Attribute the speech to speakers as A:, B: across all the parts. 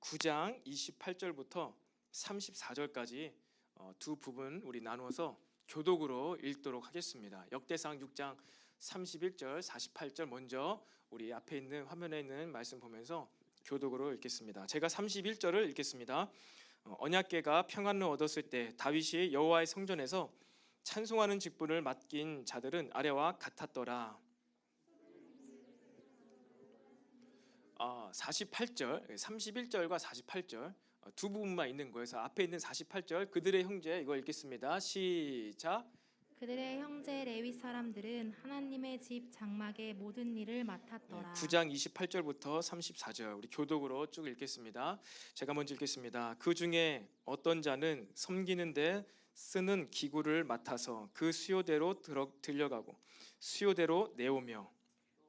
A: 9장 28절부터 34절까지 두 부분 우리 나누어서 교독으로 읽도록 하겠습니다. 역대상 6장 31절, 48절 먼저 우리 앞에 있는 화면에 있는 말씀 보면서 교독으로 읽겠습니다. 제가 31절을 읽겠습니다. 언약궤가 평안을 얻었을 때 다윗이 여호와의 성전에서 찬송하는 직분을 맡긴 자들은 아래와 같았더라. 48절, 31절과 48절 두 부분만 있는 거여서 앞에 있는 48절 그들의 형제 이거 읽겠습니다. 시작.
B: 그들의 형제 레위 사람들은 하나님의 집 장막의 모든 일을 맡았더라.
A: 9장 28절부터 34절 우리 교독으로 쭉 읽겠습니다. 제가 먼저 읽겠습니다. 그 중에 어떤 자는 섬기는데 쓰는 기구를 맡아서 그 수요대로 들려가고 수요대로 내오며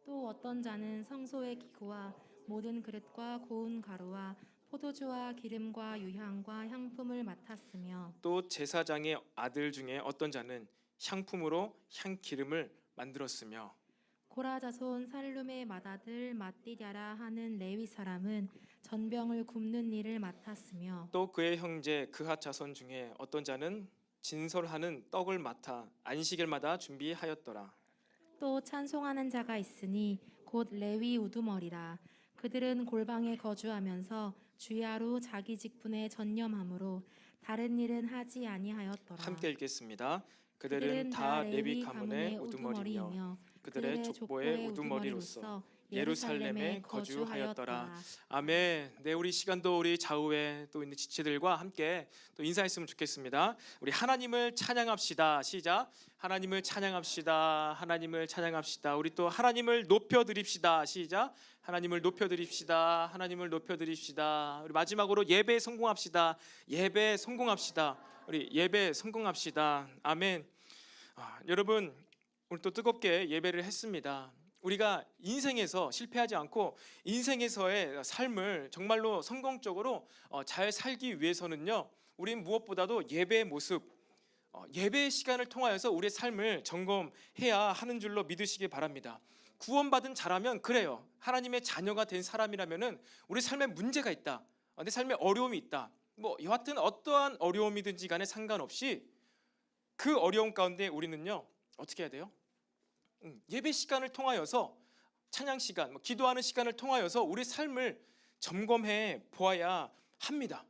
B: 또 어떤 자는 성소의 기구와 모든 그릇과 고운 가루와 포도주와 기름과 유향과 향품을 맡았으며
A: 또 제사장의 아들 중에 어떤 자는 향품으로 향기름을 만들었으며
B: 고라 자손 살룸의 맏아들 마띠랴라 하는 레위 사람은 전병을 굽는 일을 맡았으며
A: 또 그의 형제 그핫 자손 중에 어떤 자는 진설하는 떡을 맡아 안식일마다 준비하였더라.
B: 또 찬송하는 자가 있으니 곧 레위 우두머리라. 그들은 골방에 거주하면서 주야로 자기 직분에 전념하므로 다른 일은 하지 아니하였더라.
A: 함께 읽겠습니다. 그들은 다 레위 가문의 우두머리며 그들의 족보의 우두머리로서 예루살렘에 거주하였더라. 아멘. 네, 우리 시간도 우리 좌우에 또 있는 지체들과 함께 또 인사했으면 좋겠습니다. 우리 하나님을 찬양합시다. 시작. 하나님을 찬양합시다. 하나님을 찬양합시다. 우리 또 하나님을 높여드립시다. 시작. 하나님을 높여드립시다. 하나님을 높여드립시다. 우리 마지막으로 예배 성공합시다. 예배 성공합시다. 우리 예배 성공합시다. 아멘. 여러분 오늘 또 뜨겁게 예배를 했습니다. 우리가 인생에서 실패하지 않고 인생에서의 삶을 정말로 성공적으로 잘 살기 위해서는요, 우리는 무엇보다도 예배의 모습, 예배의 시간을 통하여서 우리의 삶을 점검해야 하는 줄로 믿으시기 바랍니다. 구원받은 자라면 그래요. 하나님의 자녀가 된 사람이라면은 우리 삶에 문제가 있다, 내 삶에 어려움이 있다, 뭐 여하튼 어떠한 어려움이든지 간에 상관없이 그 어려움 가운데 우리는요 어떻게 해야 돼요? 예배 시간을 통하여서 찬양 시간, 기도하는 시간을 통하여서 우리 삶을 점검해 보아야 합니다.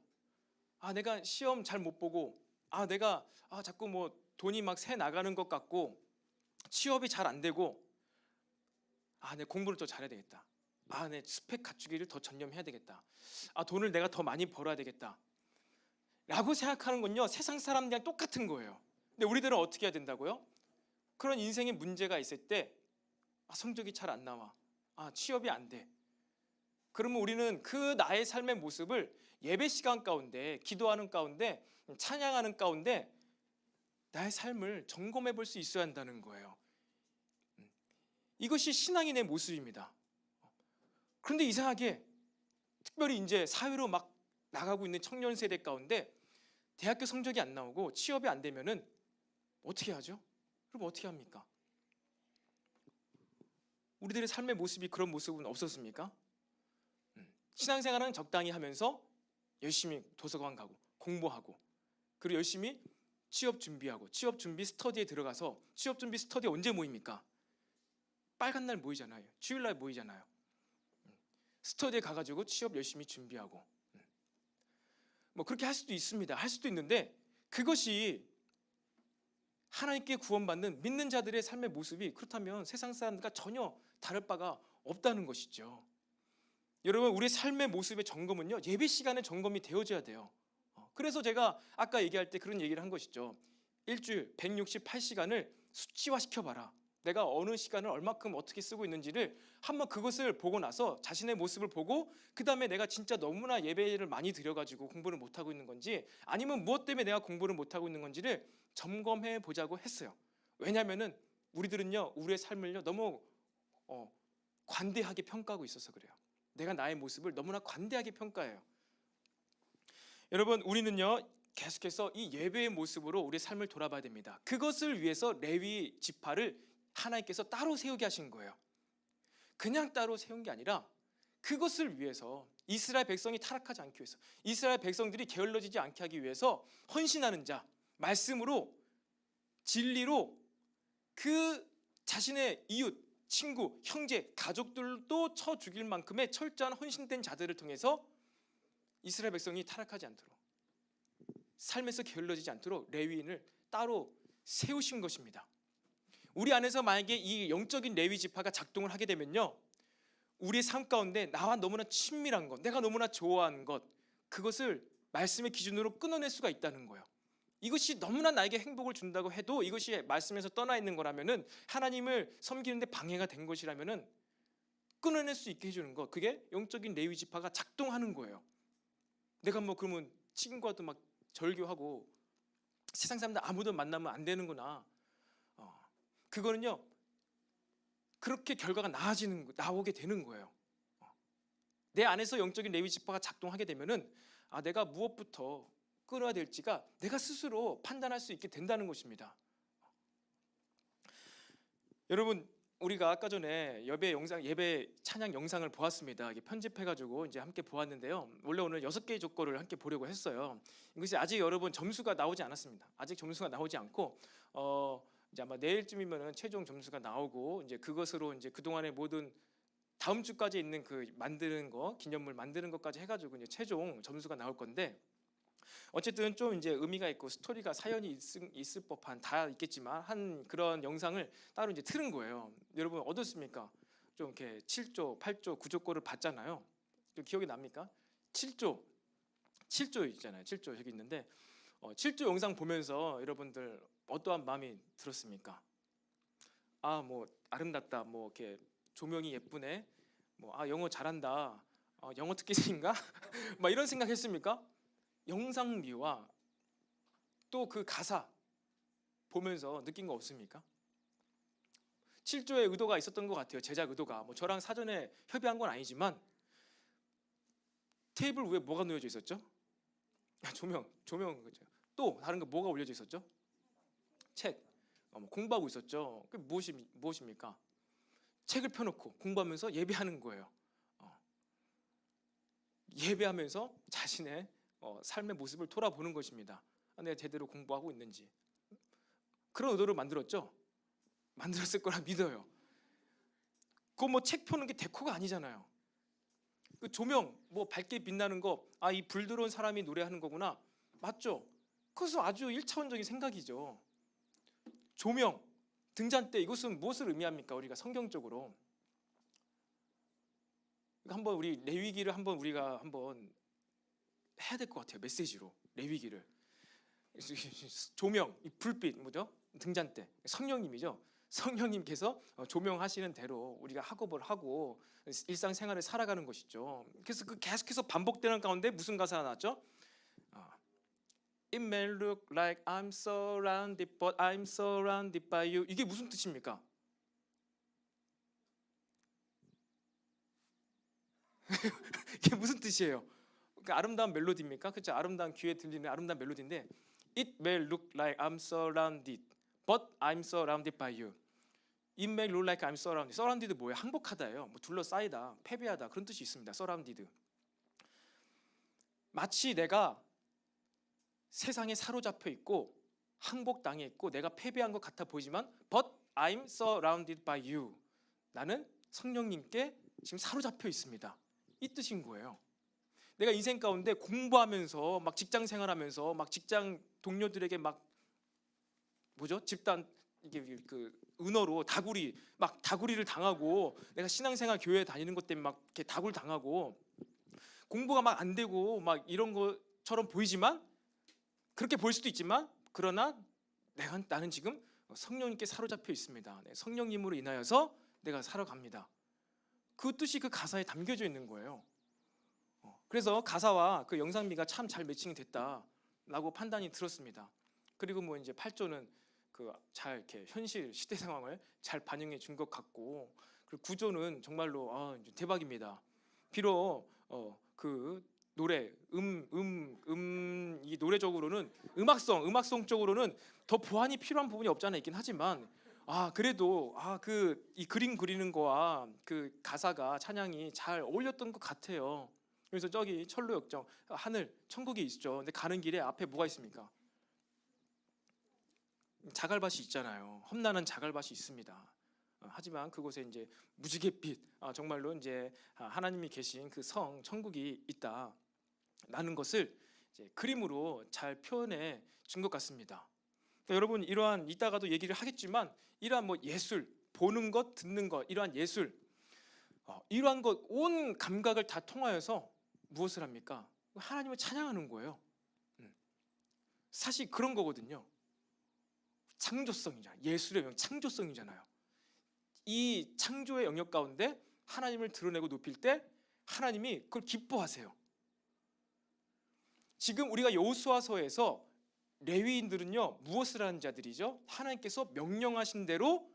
A: 내가 시험 잘 못 보고, 내가 자꾸 뭐 돈이 막 새 나가는 것 같고, 취업이 잘 안 되고, 내 공부를 더 잘해야 되겠다. 내 스펙 갖추기를 더 전념해야 되겠다. 돈을 내가 더 많이 벌어야 되겠다. 라고 생각하는 건요 세상 사람들이랑 똑같은 거예요. 근데 우리들은 어떻게 해야 된다고요? 그런 인생에 문제가 있을 때 성적이 잘 안 나와, 취업이 안 돼. 그러면 우리는 그 나의 삶의 모습을 예배 시간 가운데, 기도하는 가운데, 찬양하는 가운데 나의 삶을 점검해 볼 수 있어야 한다는 거예요. 이것이 신앙인의 모습입니다. 그런데 이상하게 특별히 이제 사회로 막 나가고 있는 청년 세대 가운데 대학교 성적이 안 나오고 취업이 안 되면은 어떻게 하죠? 그럼 어떻게 합니까? 우리들의 삶의 모습이 그런 모습은 없었습니까? 신앙생활은 적당히 하면서 열심히 도서관 가고 공부하고, 그리고 열심히 취업 준비하고, 취업 준비 스터디에 들어가서, 취업 준비 스터디 언제 모입니까? 빨간 날 모이잖아요. 주일날 모이잖아요. 스터디에 가가지고 취업 열심히 준비하고, 뭐 그렇게 할 수도 있습니다. 할 수도 있는데 그것이 하나님께 구원받는 믿는 자들의 삶의 모습이 그렇다면 세상 사람들과 전혀 다를 바가 없다는 것이죠. 여러분, 우리의 삶의 모습의 점검은요 예배 시간에 점검이 되어져야 돼요. 그래서 제가 아까 얘기할 때 그런 얘기를 한 것이죠. 일주일 168시간을 수치화시켜봐라. 내가 어느 시간을 얼마큼 어떻게 쓰고 있는지를 한번 그것을 보고 나서 자신의 모습을 보고, 그 다음에 내가 진짜 너무나 예배를 많이 드려가지고 공부를 못하고 있는 건지, 아니면 무엇 때문에 내가 공부를 못하고 있는 건지를 점검해 보자고 했어요. 왜냐하면 우리들은요 우리의 삶을요 너무 관대하게 평가하고 있어서 그래요. 내가 나의 모습을 너무나 관대하게 평가해요. 여러분, 우리는요 계속해서 이 예배의 모습으로 우리의 삶을 돌아봐야 됩니다. 그것을 위해서 레위 지파를 하나님께서 따로 세우게 하신 거예요. 그냥 따로 세운 게 아니라 그것을 위해서 이스라엘 백성이 타락하지 않기 위해서, 이스라엘 백성들이 게을러지지 않게 하기 위해서 헌신하는 자, 말씀으로, 진리로 그 자신의 이웃, 친구, 형제, 가족들도 쳐 죽일 만큼의 철저한 헌신된 자들을 통해서 이스라엘 백성이 타락하지 않도록, 삶에서 게을러지지 않도록 레위인을 따로 세우신 것입니다. 우리 안에서 만약에 이 영적인 레위 지파가 작동을 하게 되면요, 우리의 삶 가운데 나와 너무나 친밀한 것, 내가 너무나 좋아하는 것, 그것을 말씀의 기준으로 끊어낼 수가 있다는 거예요. 이것이 너무나 나에게 행복을 준다고 해도 이것이 말씀에서 떠나 있는 거라면은, 하나님을 섬기는데 방해가 된 것이라면은 끊어낼 수 있게 해주는 것, 그게 영적인 레위 지파가 작동하는 거예요. 내가 뭐 그러면 친구와도 막 절교하고 세상 사람들 아무도 만나면 안 되는구나. 그거는요, 그렇게 결과가 나오게 되는 거예요. 내 안에서 영적인 레위 지파가 작동하게 되면은 내가 무엇부터 끊어야 될지가 내가 스스로 판단할 수 있게 된다는 것입니다. 여러분, 우리가 아까 전에 예배 찬양 영상을 보았습니다. 이게 편집해가지고 이제 함께 보았는데요. 원래 오늘 6개의 조건을 함께 보려고 했어요. 이것이 아직 여러분 점수가 나오지 않았습니다. 아직 점수가 나오지 않고 이제 아마 내일쯤이면은 최종 점수가 나오고, 이제 그것으로 이제 그 동안의 모든 다음 주까지 있는 그 만드는 거, 기념물 만드는 것까지 해가지고 이제 최종 점수가 나올 건데, 어쨌든 좀 이제 의미가 있고 스토리가, 사연이 있을 법한, 다 있겠지만 한 그런 영상을 따로 이제 틀은 거예요. 여러분 어떻습니까? 좀 이렇게 7조, 8조, 9조 거를 봤잖아요. 좀 기억이 납니까? 7조 있잖아요. 7조 여기 있는데 7조 영상 보면서 여러분들 어떠한 마음이 들었습니까? 뭐 아름답다, 뭐 이렇게 조명이 예쁘네, 뭐 영어 잘한다, 영어 특기생인가? 막 이런 생각했습니까? 영상미와 또 그 가사 보면서 느낀 거 없습니까? 7조의 의도가 있었던 것 같아요. 제작 의도가 뭐 저랑 사전에 협의한 건 아니지만, 테이블 위에 뭐가 놓여져 있었죠? 조명 그죠. 또 다른 거 뭐가 올려져 있었죠? 책. 공부하고 있었죠. 그게 무엇입니까? 책을 펴놓고 공부하면서 예배하는 거예요. 예배하면서 자신의 삶의 모습을 돌아보는 것입니다. 내가 제대로 공부하고 있는지. 그런 의도로 만들었죠. 만들었을 거라 믿어요. 그거 뭐 책 펴는 게 데코가 아니잖아요. 그 조명 뭐 밝게 빛나는 거, 이 불 들어온 사람이 노래하는 거구나, 맞죠? 그것은 아주 1차원적인 생각이죠. 조명, 등잔대, 이것은 무엇을 의미합니까? 우리가 성경적으로 한번 우리 레위기를 우리가 한번 해야 될 것 같아요. 메시지로 레위기를. 조명, 이 불빛, 뭐죠? 등잔대, 성령님이죠. 성령님께서 조명하시는 대로 우리가 학업을 하고 일상생활을 살아가는 것이죠. 그래서 그 계속해서 반복되는 가운데 무슨 가사가 나왔죠? It may look like I'm surrounded, but I'm surrounded by you. 이게 무슨 뜻입니까? 이게 무슨 뜻이에요? 그러니까 아름다운 멜로디입니까? 그렇죠? 아름다운 귀에 들리는 아름다운 멜로디인데, It may look like I'm surrounded, but I'm surrounded by you. It may look like I'm surrounded. surrounded 뭐예요? 항복하다예요. 뭐 둘러싸이다, 패배하다, 그런 뜻이 있습니다. surrounded. 마치 내가 세상에 사로잡혀 있고 항복당해 있고 내가 패배한 것 같아 보이지만, but I'm surrounded by you. 나는 성령님께 지금 사로잡혀 있습니다. 이 뜻인 거예요. 내가 인생 가운데 공부하면서 막 직장 생활하면서 막 직장 동료들에게 막 집단 이게 그 은어로 다구리를 당하고, 내가 신앙생활 교회 다니는 것 때문에 막 이렇게 다굴 당하고, 공부가 막 안 되고 막 이런 것처럼 보이지만, 그렇게 보일 수도 있지만, 그러나 나는 지금 성령님께 사로잡혀 있습니다. 성령님으로 인하여서 내가 살아갑니다. 그 뜻이 그 가사에 담겨져 있는 거예요. 그래서 가사와 그 영상미가 참 잘 매칭이 됐다라고 판단이 들었습니다. 그리고 뭐 이제 8조는 그 잘 이렇게 현실 시대 상황을 잘 반영해 준 것 같고, 그리고 9조는 정말로 대박입니다. 비록 그 노래 이 노래적으로는 음악성 쪽으로는 더 보완이 필요한 부분이 없지 않아 있긴 하지만, 그래도 이 그림 그리는 거와 그 가사가, 찬양이 잘 어울렸던 것 같아요. 그래서 저기 철로역정 하늘 천국이 있죠. 근데 가는 길에 앞에 뭐가 있습니까? 자갈밭이 있잖아요. 험난한 자갈밭이 있습니다. 하지만 그곳에 이제 무지갯빛, 정말로 이제 하나님이 계신 그 성 천국이 있다라는 것을 이제 그림으로 잘 표현해 준 것 같습니다. 그러니까 여러분, 이러한 이따가도 얘기를 하겠지만 이러한 뭐 예술, 보는 것, 듣는 것, 이러한 예술, 이러한 것 온 감각을 다 통하여서 무엇을 합니까? 하나님을 찬양하는 거예요. 사실 그런 거거든요. 창조성이잖아요. 예술의 영역, 창조성이잖아요. 이 창조의 영역 가운데 하나님을 드러내고 높일 때 하나님이 그걸 기뻐하세요. 지금 우리가 여호수아서에서 레위인들은요 무엇을 하는 자들이죠? 하나님께서 명령하신 대로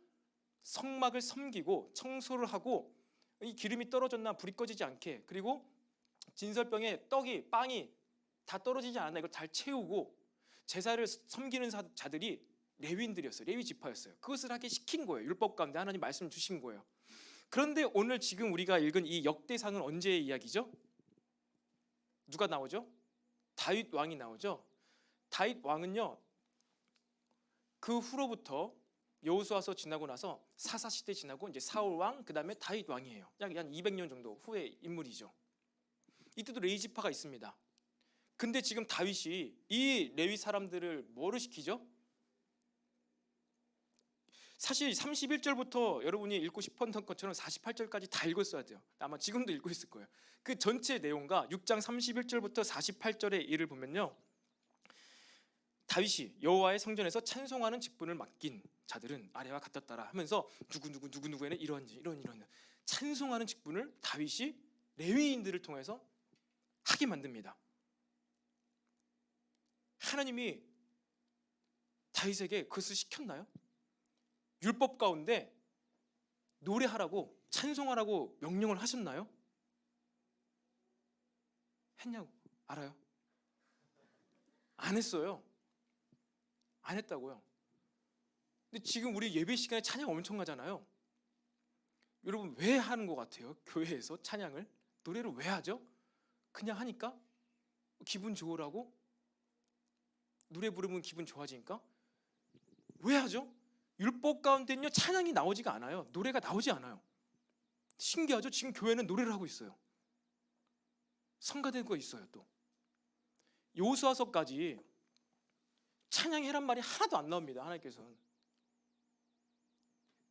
A: 성막을 섬기고 청소를 하고, 이 기름이 떨어졌나 불이 꺼지지 않게, 그리고 진설병에 떡이 빵이 다 떨어지지 않았나 이걸 잘 채우고 제사를 섬기는 자들이 레위인들이었어요. 레위 지파였어요. 그것을 하게 시킨 거예요. 율법 가운데 하나님 말씀을 주신 거예요. 그런데 오늘 지금 우리가 읽은 이 역대상은 언제의 이야기죠? 누가 나오죠? 다윗 왕이 나오죠. 다윗 왕은요 그 후로부터 여호수아서 지나고 나서 사사 시대 지나고 이제 사울 왕, 그다음에 다윗 왕이에요. 약 200년 정도 후의 인물이죠. 이때도 레위 지파가 있습니다. 근데 지금 다윗이 이 레위 사람들을 뭐를 시키죠? 사실 31절부터 여러분이 읽고 싶었던 것처럼 48절까지 다 읽었어야 돼요. 아마 지금도 읽고 있을 거예요. 그 전체 내용과 6장 31절부터 48절의 일을 보면요, 다윗이 여호와의 성전에서 찬송하는 직분을 맡긴 자들은 아래와 같았더라 하면서 누구누구에는 이런 찬송하는 직분을 다윗이 레위인들을 통해서 하게 만듭니다. 하나님이 다윗에게 그것을 시켰나요? 율법 가운데 노래하라고, 찬송하라고 명령을 하셨나요? 했냐고 알아요? 안 했어요. 안 했다고요. 근데 지금 우리 예배 시간에 찬양 엄청 하잖아요. 여러분 왜 하는 것 같아요? 교회에서 찬양을, 노래를 왜 하죠? 그냥 하니까? 기분 좋으라고? 노래 부르면 기분 좋아지니까? 왜 하죠? 율법 가운데는요 찬양이 나오지가 않아요. 노래가 나오지 않아요. 신기하죠? 지금 교회는 노래를 하고 있어요. 성가대가 있어요. 또 여호수아서까지 찬양해란 말이 하나도 안 나옵니다. 하나님께서는.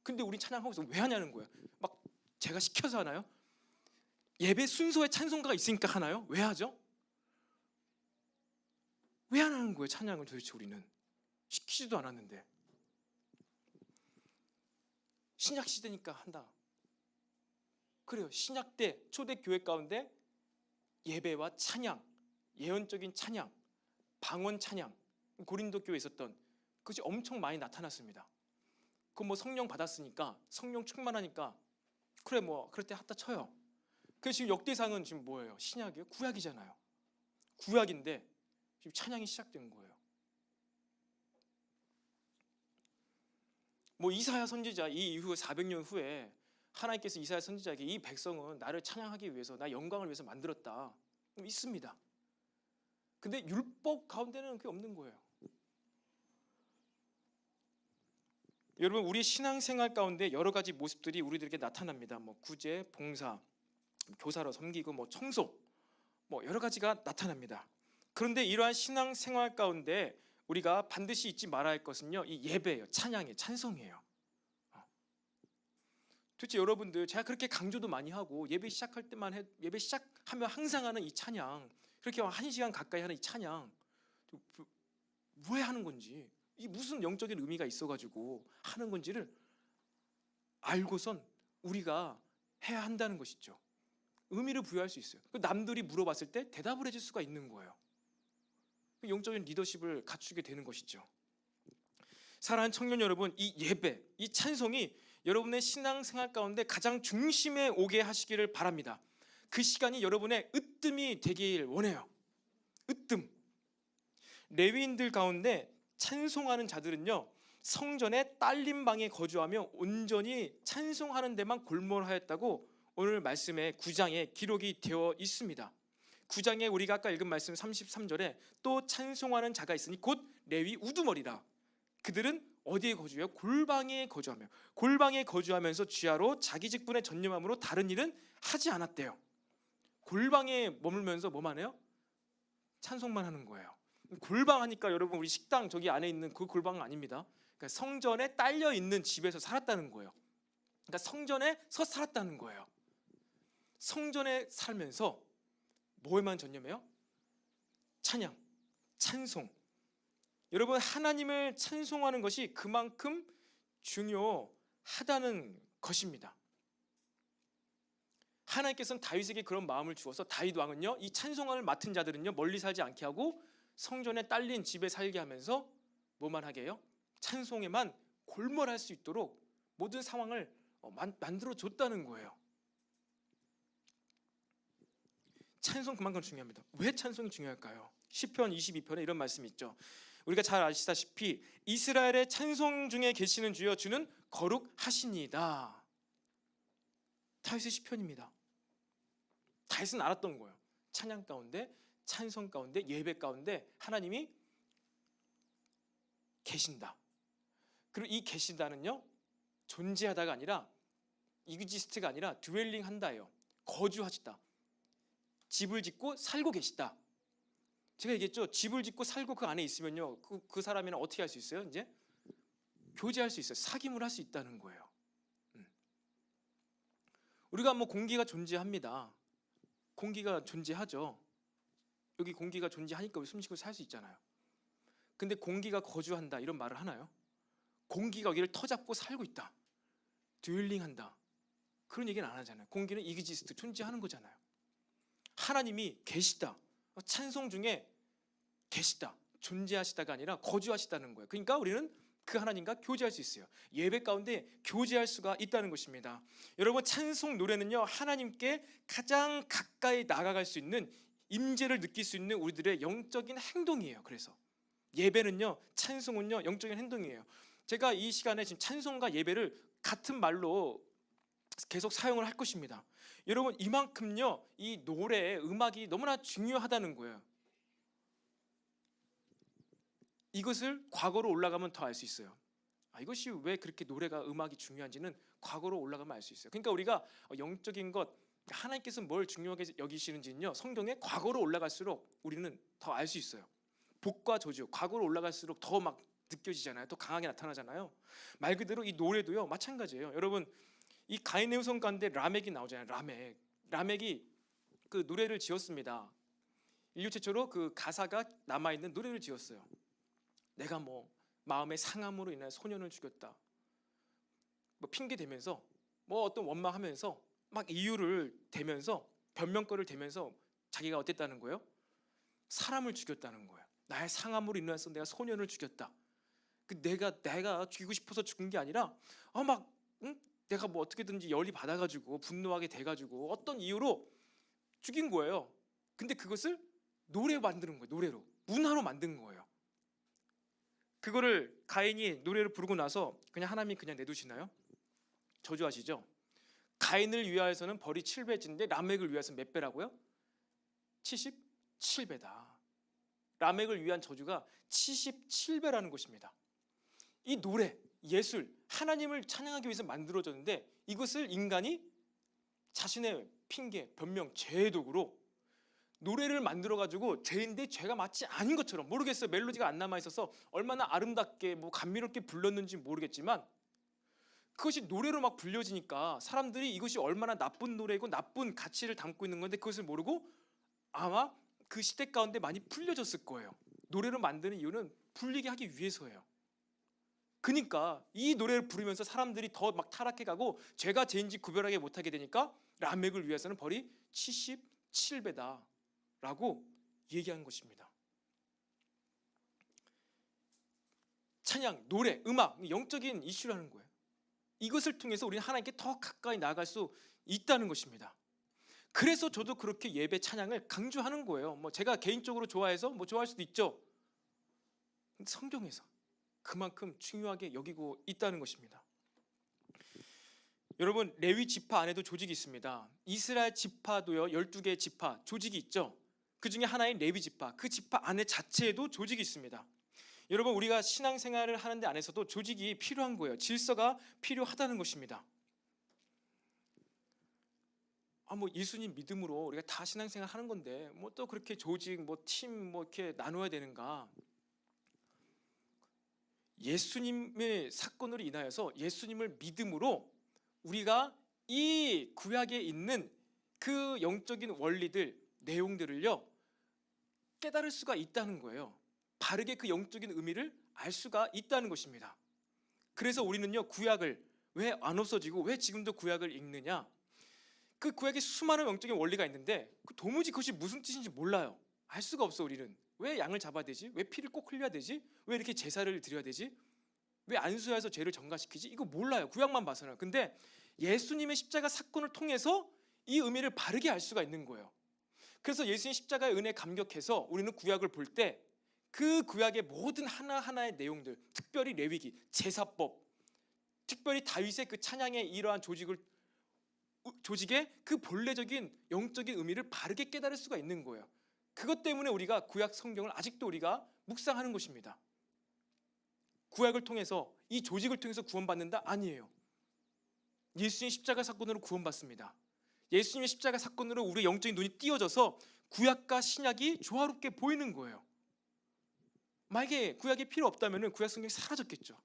A: 근데 우리 찬양하고 있어. 왜 하냐는 거예요. 막 제가 시켜서 하나요? 예배 순서에 찬송가가 있으니까 하나요? 왜 하죠? 왜 안 하는 거예요? 찬양을 도대체 우리는 시키지도 않았는데. 신약 시대니까 한다. 그래요. 신약 때 초대교회 가운데 예배와 찬양, 예언적인 찬양, 방언 찬양, 고린도 교회에 있었던 그것이 엄청 많이 나타났습니다. 그 뭐 성령 받았으니까, 성령 충만하니까 그래 뭐 그럴 때 하다 쳐요. 그래서 지금 역대상은 지금 뭐예요? 신약이에요? 구약이잖아요. 구약인데 지금 찬양이 시작된 거예요. 뭐 이사야 선지자, 이 이후 400년 후에 하나님께서 이사야 선지자에게 이 백성은 나를 찬양하기 위해서, 나 영광을 위해서 만들었다 있습니다. 근데 율법 가운데는 그게 없는 거예요. 여러분 우리 신앙생활 가운데 여러 가지 모습들이 우리들에게 나타납니다. 뭐 구제, 봉사, 교사로 섬기고 뭐 청소, 뭐 여러 가지가 나타납니다. 그런데 이러한 신앙생활 가운데 우리가 반드시 잊지 말아야 할 것은요, 이 예배예요. 찬양이에요. 찬송이에요. 도대체 여러분들, 제가 그렇게 강조도 많이 하고 예배 시작할 때만 예배 시작하면 항상 하는 이 찬양, 그렇게 1시간 가까이 하는 이 찬양 왜 하는 건지, 이 무슨 영적인 의미가 있어가지고 하는 건지를 알고선 우리가 해야 한다는 것이죠. 의미를 부여할 수 있어요. 남들이 물어봤을 때 대답을 해줄 수가 있는 거예요. 영적인 리더십을 갖추게 되는 것이죠. 사랑하는 청년 여러분, 이 예배, 이 찬송이 여러분의 신앙생활 가운데 가장 중심에 오게 하시기를 바랍니다. 그 시간이 여러분의 으뜸이 되길 원해요. 으뜸. 레위인들 가운데 찬송하는 자들은요, 성전의 딸림방에 거주하며 온전히 찬송하는 데만 골몰하였다고 오늘 말씀의 9장에 기록이 되어 있습니다. 9장에 우리가 아까 읽은 말씀 33절에 또 찬송하는 자가 있으니 곧 레위 우두머리라. 그들은 어디에 거주해요? 골방에 거주하며, 골방에 거주하면서 주야로 자기 직분에 전념함으로 다른 일은 하지 않았대요. 골방에 머물면서 뭐만 해요? 찬송만 하는 거예요. 골방 하니까 여러분 우리 식당 저기 안에 있는 그 골방은 아닙니다. 그러니까 성전에 딸려 있는 집에서 살았다는 거예요. 그러니까 성전에서 살았다는 거예요. 성전에 살면서 뭐에만 전념해요? 찬양, 찬송. 여러분, 하나님을 찬송하는 것이 그만큼 중요하다는 것입니다. 하나님께서는 다윗에게 그런 마음을 주어서 다윗 왕은요, 이 찬송을 맡은 자들은요 멀리 살지 않게 하고 성전에 딸린 집에 살게 하면서 뭐만 하게 해요? 찬송에만 골몰할 수 있도록 모든 상황을 만들어 줬다는 거예요. 찬송 그만큼 중요합니다. 왜 찬송이 중요할까요? 시편 22편에 이런 말씀이 있죠. 우리가 잘 아시다시피 이스라엘의 찬송 중에 계시는 주여 주는 거룩하시니이다. 다윗의 시편입니다. 다윗은 알았던 거예요. 찬양 가운데, 찬송 가운데, 예배 가운데 하나님이 계신다. 그리고 이 계신다는요 존재하다가 아니라 이그지스트가 아니라 드웰링 한다예요. 거주하시다. 집을 짓고 살고 계시다. 제가 얘기했죠. 집을 짓고 살고 그 안에 있으면요 그 사람이랑 어떻게 할 수 있어요? 이제 교제할 수 있어요. 사귐을 할 수 있다는 거예요. 우리가 뭐 공기가 존재합니다. 공기가 존재하죠. 여기 공기가 존재하니까 우리 숨쉬고 살 수 있잖아요. 근데 공기가 거주한다 이런 말을 하나요? 공기가 여기를 터잡고 살고 있다, 드웰링한다, 그런 얘기는 안 하잖아요. 공기는 이그지스트, 존재하는 거잖아요. 하나님이 계시다, 찬송 중에 계시다, 존재하시다가 아니라 거주하시다는 거예요. 그러니까 우리는 그 하나님과 교제할 수 있어요. 예배 가운데 교제할 수가 있다는 것입니다. 여러분, 찬송 노래는요 하나님께 가장 가까이 나아갈 수 있는, 임재를 느낄 수 있는 우리들의 영적인 행동이에요. 그래서 예배는요, 찬송은요 영적인 행동이에요. 제가 이 시간에 지금 찬송과 예배를 같은 말로 계속 사용을 할 것입니다. 여러분, 이만큼요 이 노래, 음악이 너무나 중요하다는 거예요. 이것을 과거로 올라가면 더 알 수 있어요. 이것이 왜 그렇게 노래가, 음악이 중요한지는 과거로 올라가면 알 수 있어요. 그러니까 우리가 영적인 것, 하나님께서 뭘 중요하게 여기시는지는요 성경에 과거로 올라갈수록 우리는 더 알 수 있어요. 복과 저주, 과거로 올라갈수록 더 막 느껴지잖아요. 더 강하게 나타나잖아요. 말 그대로 이 노래도요 마찬가지예요. 여러분, 이 가인의 후손 가운데 라멕이 나오잖아요. 라멕이 그 노래를 지었습니다. 인류 최초로 그 가사가 남아있는 노래를 지었어요. 내가 뭐 마음의 상함으로 인해 소년을 죽였다, 뭐 핑계 대면서 뭐 어떤 원망하면서 막 이유를 대면서, 변명거를 대면서 자기가 어땠다는 거예요? 사람을 죽였다는 거예요. 나의 상함으로 인해서 내가 소년을 죽였다. 내가 죽이고 싶어서 죽은 게 아니라 내가 뭐 어떻게든지 열이 받아가지고 분노하게 돼가지고 어떤 이유로 죽인 거예요. 근데 그것을 노래 만드는 거예요. 노래로, 문화로 만든 거예요. 그거를 가인이 노래를 부르고 나서 그냥 하나님이 그냥 내두시나요? 저주하시죠. 가인을 위하여서는 벌이 7배인데 라멕을 위해서는 몇 배라고요? 77배다. 라멕을 위한 저주가 77배라는 것입니다. 이 노래, 예술, 하나님을 찬양하기 위해서 만들어졌는데 이것을 인간이 자신의 핑계, 변명, 죄의 도구로 노래를 만들어가지고 죄인데 죄가 맞지 않은 것처럼, 모르겠어요. 멜로디가 안 남아있어서 얼마나 아름답게 뭐 감미롭게 불렀는지 모르겠지만 그것이 노래로 막 불려지니까 사람들이 이것이 얼마나 나쁜 노래이고 나쁜 가치를 담고 있는 건데 그것을 모르고 아마 그 시대 가운데 많이 풀려졌을 거예요. 노래를 만드는 이유는 불리게 하기 위해서예요. 그러니까 이 노래를 부르면서 사람들이 더 막 타락해가고 죄가 죄인지 구별하게 못하게 되니까 라멕을 위해서는 벌이 77배다 라고 얘기한 것입니다. 찬양, 노래, 음악, 영적인 이슈라는 거예요. 이것을 통해서 우리는 하나님께 더 가까이 나아갈 수 있다는 것입니다. 그래서 저도 그렇게 예배, 찬양을 강조하는 거예요. 뭐 제가 개인적으로 좋아해서 뭐 좋아할 수도 있죠. 성경에서 그만큼 중요하게 여기고 있다는 것입니다. 여러분, 레위 지파 안에도 조직이 있습니다. 이스라엘 지파도요 12개의 지파, 조직이 있죠. 그 중에 하나인 레위 지파, 그 지파 안에 자체에도 조직이 있습니다. 여러분, 우리가 신앙생활을 하는 데 안에서도 조직이 필요한 거예요. 질서가 필요하다는 것입니다. 뭐 예수님 믿음으로 우리가 다 신앙생활 하는 건데 뭐 또 그렇게 조직, 뭐 팀, 뭐 이렇게 나눠야 되는가? 예수님의 사건으로 인하여서 예수님을 믿음으로 우리가 이 구약에 있는 그 영적인 원리들, 내용들을요 깨달을 수가 있다는 거예요. 바르게 그 영적인 의미를 알 수가 있다는 것입니다. 그래서 우리는요, 구약을 왜 안 없어지고 왜 지금도 구약을 읽느냐? 그 구약에 수많은 영적인 원리가 있는데 도무지 그것이 무슨 뜻인지 몰라요. 알 수가 없어. 우리는 왜 양을 잡아야 되지? 왜 피를 꼭 흘려야 되지? 왜 이렇게 제사를 드려야 되지? 왜 안수해서 죄를 전가시키지? 이거 몰라요. 구약만 봐서는. 근데 예수님의 십자가 사건을 통해서 이 의미를 바르게 알 수가 있는 거예요. 그래서 예수님 십자가의 은혜에 감격해서 우리는 구약을 볼 때 그 구약의 모든 하나하나의 내용들, 특별히 레위기, 제사법, 특별히 다윗의 그 찬양의 이러한 조직의 그 본래적인 영적인 의미를 바르게 깨달을 수가 있는 거예요. 그것 때문에 우리가 구약 성경을 아직도 우리가 묵상하는 것입니다. 구약을 통해서, 이 조직을 통해서 구원받는다? 아니에요. 예수님 십자가 사건으로 구원받습니다. 예수님의 십자가 사건으로 우리의 영적인 눈이 띄어져서 구약과 신약이 조화롭게 보이는 거예요. 만약에 구약이 필요 없다면 구약 성경이 사라졌겠죠.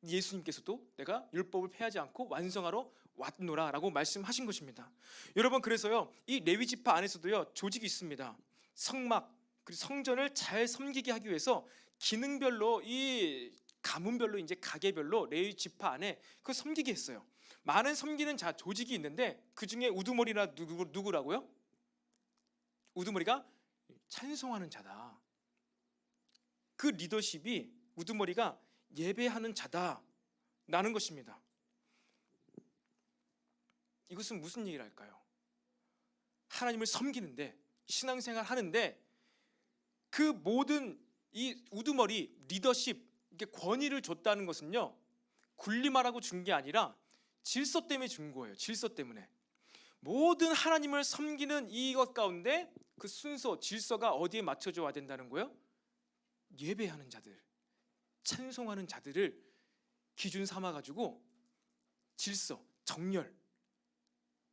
A: 예수님께서도 내가 율법을 폐하지 않고 완성하러 왔노라 라고 말씀하신 것입니다. 여러분, 그래서요, 이 레위 지파 안에서도요 조직이 있습니다. 성막, 그리고 성전을 잘 섬기게 하기 위해서 기능별로, 이 가문별로, 이제 가게별로 레위 지파 안에 그 섬기게 했어요. 많은 섬기는 자, 조직이 있는데 그 중에 우두머리나 누구라고요? 우두머리가 찬송하는 자다. 그 리더십이, 우두머리가 예배하는 자다라는 것입니다. 이것은 무슨 얘기를 할까요? 하나님을 섬기는데, 신앙생활 하는데 그 모든 이 우두머리 리더십, 이게 권위를 줬다는 것은요, 군림하라고 준 게 아니라 질서 때문에 준 거예요. 질서 때문에. 모든 하나님을 섬기는 이것 가운데 그 순서, 질서가 어디에 맞춰져 와야 된다는 거예요? 예배하는 자들, 찬송하는 자들을 기준 삼아가지고 질서, 정렬,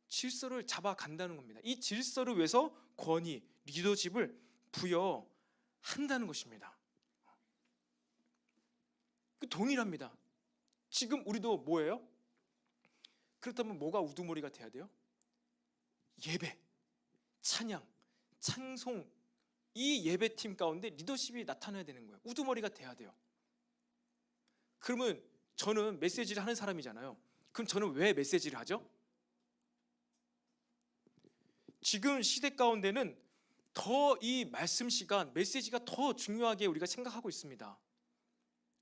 A: 질서를 잡아간다는 겁니다. 이 질서를 위해서 권위, 리더십을 부여한다는 것입니다. 동일합니다. 지금 우리도 뭐예요? 그렇다면 뭐가 우두머리가 돼야 돼요? 예배, 찬양, 찬송, 이 예배팀 가운데 리더십이 나타나야 되는 거예요. 우두머리가 돼야 돼요. 그러면 저는 메시지를 하는 사람이잖아요. 그럼 저는 왜 메시지를 하죠? 지금 시대 가운데는 더 이 말씀 시간, 메시지가 더 중요하게 우리가 생각하고 있습니다.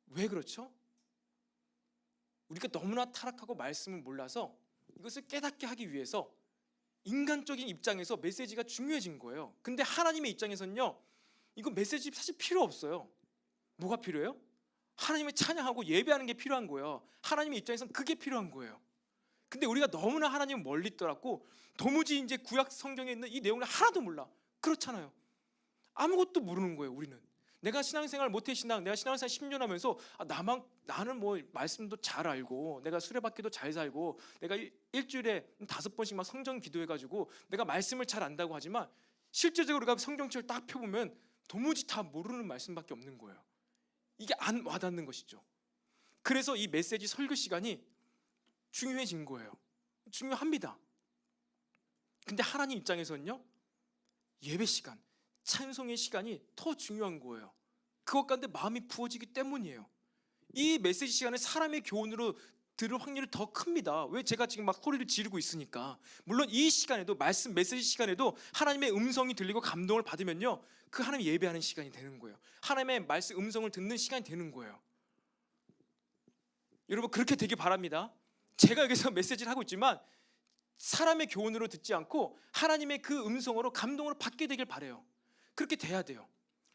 A: 왜 그렇죠? 우리가 너무나 타락하고 말씀을 몰라서 이것을 깨닫게 하기 위해서 인간적인 입장에서 메시지가 중요해진 거예요. 근데 하나님의 입장에서는요, 이거 메시지 사실 필요 없어요. 뭐가 필요해요? 하나님을 찬양하고 예배하는 게 필요한 거예요. 하나님의 입장에서는 그게 필요한 거예요. 근데 우리가 너무나 하나님을 멀리 떠났고 도무지 이제 구약 성경에 있는 이 내용을 하나도 몰라. 그렇잖아요. 아무것도 모르는 거예요. 우리는 내가 신앙생활 모태신앙, 내가 신앙생활 10년 하면서 나는 뭐 말씀도 잘 알고 내가 수레바퀴도 잘 살고 내가 일주일에 5번씩 막 성경 기도해가지고 내가 말씀을 잘 안다고 하지만 실제적으로 우리가 성경책을 딱 펴보면 도무지 다 모르는 말씀밖에 없는 거예요. 이게 안 와닿는 것이죠. 그래서 이 메시지 설교 시간이 중요해진 거예요. 중요합니다. 근데 하나님 입장에서는요, 예배 시간, 찬송의 시간이 더 중요한 거예요. 그것 가운데 마음이 부어지기 때문이에요. 이 메시지 시간에 사람의 교훈으로 들을 확률이 더 큽니다. 왜? 제가 지금 막 소리를 지르고 있으니까. 물론 이 시간에도, 말씀 메시지 시간에도 하나님의 음성이 들리고 감동을 받으면요, 그 하나님 예배하는 시간이 되는 거예요. 하나님의 말씀 음성을 듣는 시간이 되는 거예요. 여러분, 그렇게 되길 바랍니다. 제가 여기서 메시지를 하고 있지만 사람의 교훈으로 듣지 않고 하나님의 그 음성으로 감동을 받게 되길 바라요. 그렇게 돼야 돼요.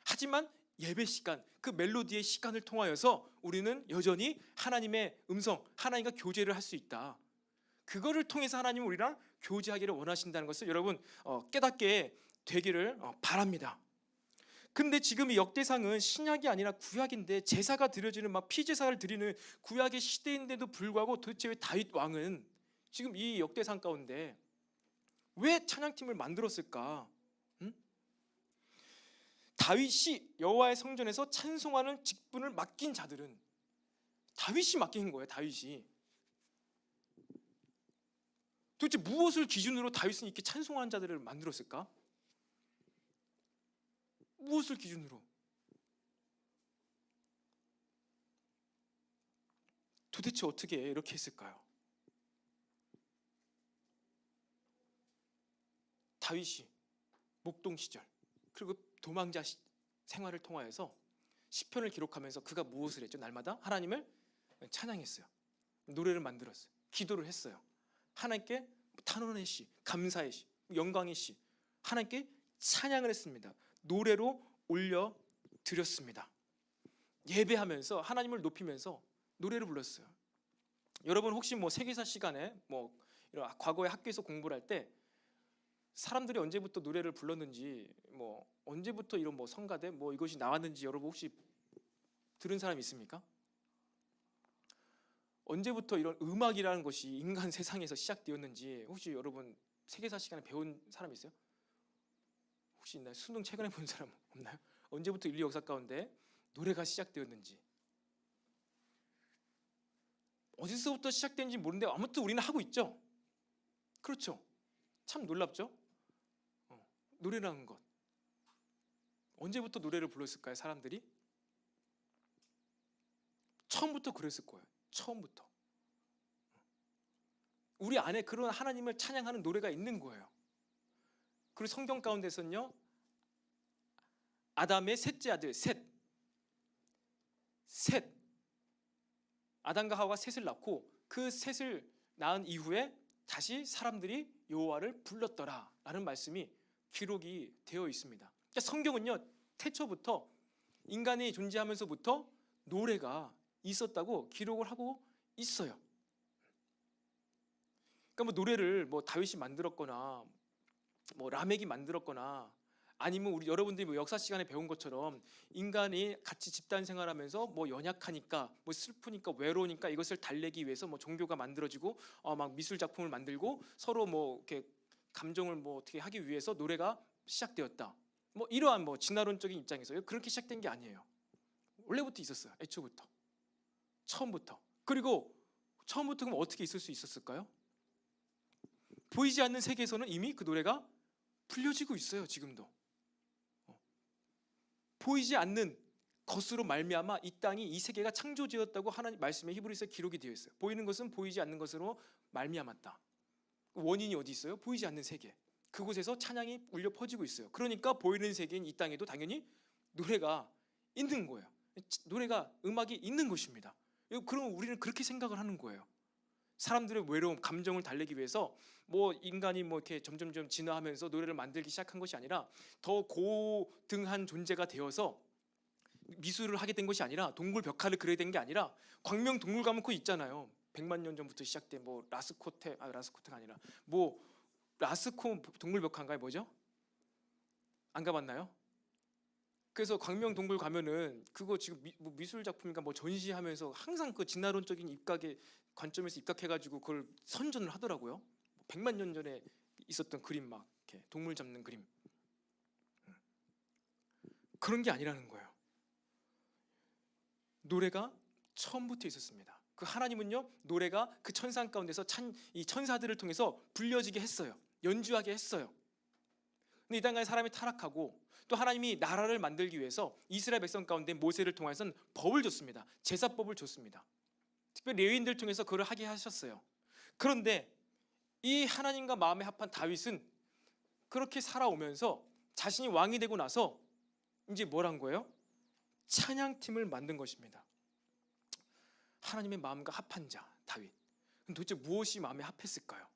A: 하지만 예배 시간, 그 멜로디의 시간을 통하여서 우리는 여전히 하나님의 음성, 하나님과 교제를 할 수 있다. 그거를 통해서 하나님은 우리랑 교제하기를 원하신다는 것을 여러분 깨닫게 되기를 바랍니다. 근데 지금 이 역대상은 신약이 아니라 구약인데 제사가 드려지는 막 피제사를 드리는 구약의 시대인데도 불구하고 도대체 왜 다윗 왕은 지금 이 역대상 가운데 왜 찬양팀을 만들었을까? 응? 다윗이 여호와의 성전에서 찬송하는 직분을 맡긴 자들은 다윗이 맡긴 거예요. 다윗이. 도대체 무엇을 기준으로 다윗은 이렇게 찬송하는 자들을 만들었을까? 무엇을 기준으로? 도대체 어떻게 이렇게 했을까요? 다윗이 목동 시절 그리고 도망자 생활을 통하여서 시편을 기록하면서 그가 무엇을 했죠? 날마다 하나님을 찬양했어요. 노래를 만들었어요. 기도를 했어요. 하나님께 탄원의 시, 감사의 시, 영광의 시, 하나님께 찬양을 했습니다. 노래로 올려 드렸습니다. 예배하면서 하나님을 높이면서 노래를 불렀어요. 여러분 혹시 뭐 세계사 시간에 뭐 이런 과거에 학교에서 공부를 할 때 사람들이 언제부터 노래를 불렀는지, 뭐 언제부터 이런 뭐 성가대 뭐 이것이 나왔는지 여러분 혹시 들은 사람 있습니까? 언제부터 이런 음악이라는 것이 인간 세상에서 시작되었는지 혹시 여러분 세계사 시간에 배운 사람 있어요? 혹시 있나요? 수능 최근에 본 사람 없나요? 언제부터 인류 역사 가운데 노래가 시작되었는지, 어디서부터 시작된지 모르는데 아무튼 우리는 하고 있죠. 그렇죠? 참 놀랍죠? 노래라는 것 언제부터 노래를 불렀을까요? 사람들이 처음부터 그랬을 거예요. 처음부터 우리 안에 그런 하나님을 찬양하는 노래가 있는 거예요. 그리고 성경 가운데서는요, 아담의 셋째 아들 셋, 아담과 하와가 셋을 낳고 그 셋을 낳은 이후에 다시 사람들이 여호와를 불렀더라라는 말씀이 기록이 되어 있습니다. 그러니까 성경은요, 태초부터 인간이 존재하면서부터 노래가 있었다고 기록을 하고 있어요. 그러니까 뭐 노래를 뭐 다윗이 만들었거나 뭐 라멕이 만들었거나 아니면 우리 여러분들이 뭐 역사 시간에 배운 것처럼 인간이 같이 집단 생활하면서 뭐 연약하니까 뭐 슬프니까 외로우니까 이것을 달래기 위해서 뭐 종교가 만들어지고 막 미술 작품을 만들고 서로 뭐 이렇게 감정을 뭐 어떻게 하기 위해서 노래가 시작되었다. 뭐 이러한 뭐 진화론적인 입장에서요, 그렇게 시작된 게 아니에요. 원래부터 있었어요. 애초부터. 처음부터. 그리고 처음부터 그럼 어떻게 있을 수 있었을까요? 보이지 않는 세계에서는 이미 그 노래가 불려지고 있어요. 지금도. 보이지 않는 것으로 말미암아 이 땅이, 이 세계가 창조되었다고 하나님 말씀에 히브리서에 기록이 되어 있어요. 보이는 것은 보이지 않는 것으로 말미암았다. 원인이 어디 있어요? 보이지 않는 세계. 그곳에서 찬양이 울려 퍼지고 있어요. 그러니까 보이는 세계인 이 땅에도 당연히 노래가 있는 거예요. 노래가, 음악이 있는 것입니다. 그럼 우리는 그렇게 생각을 하는 거예요. 사람들의 외로움, 감정을 달래기 위해서 뭐 인간이 뭐 이렇게 점점점 진화하면서 노래를 만들기 시작한 것이 아니라 더 고등한 존재가 되어서 미술을 하게 된 것이 아니라 동굴 벽화를 그려야 된 게 아니라 광명 동굴가면 그 있잖아요. 100만 년 전부터 시작된 뭐 라스코테가 아니라 뭐 라스코 동굴 벽화인가요? 뭐죠? 안 가봤나요? 그래서 광명 동굴 가면은 그거 지금 뭐 미술 작품인가 뭐 전시하면서 항상 그 진화론적인 입각의 관점에서 입각해가지고 그걸 선전을 하더라고요. 100만 년 전에 있었던 그림, 막 이렇게 동물 잡는 그림, 그런 게 아니라는 거예요. 노래가 처음부터 있었습니다. 그 하나님은요, 노래가 그 천상 가운데서 이 천사들을 통해서 불려지게 했어요. 연주하게 했어요. 근데 이 땅에 사람이 타락하고 또 하나님이 나라를 만들기 위해서 이스라엘 백성 가운데 모세를 통해서는 법을 줬습니다. 제사법을 줬습니다. 특별히 레위인들 통해서 그걸 하게 하셨어요. 그런데 이 하나님과 마음에 합한 다윗은 그렇게 살아오면서 자신이 왕이 되고 나서 이제 뭘 한 거예요? 찬양팀을 만든 것입니다. 하나님의 마음과 합한 자 다윗. 도대체 무엇이 마음에 합했을까요?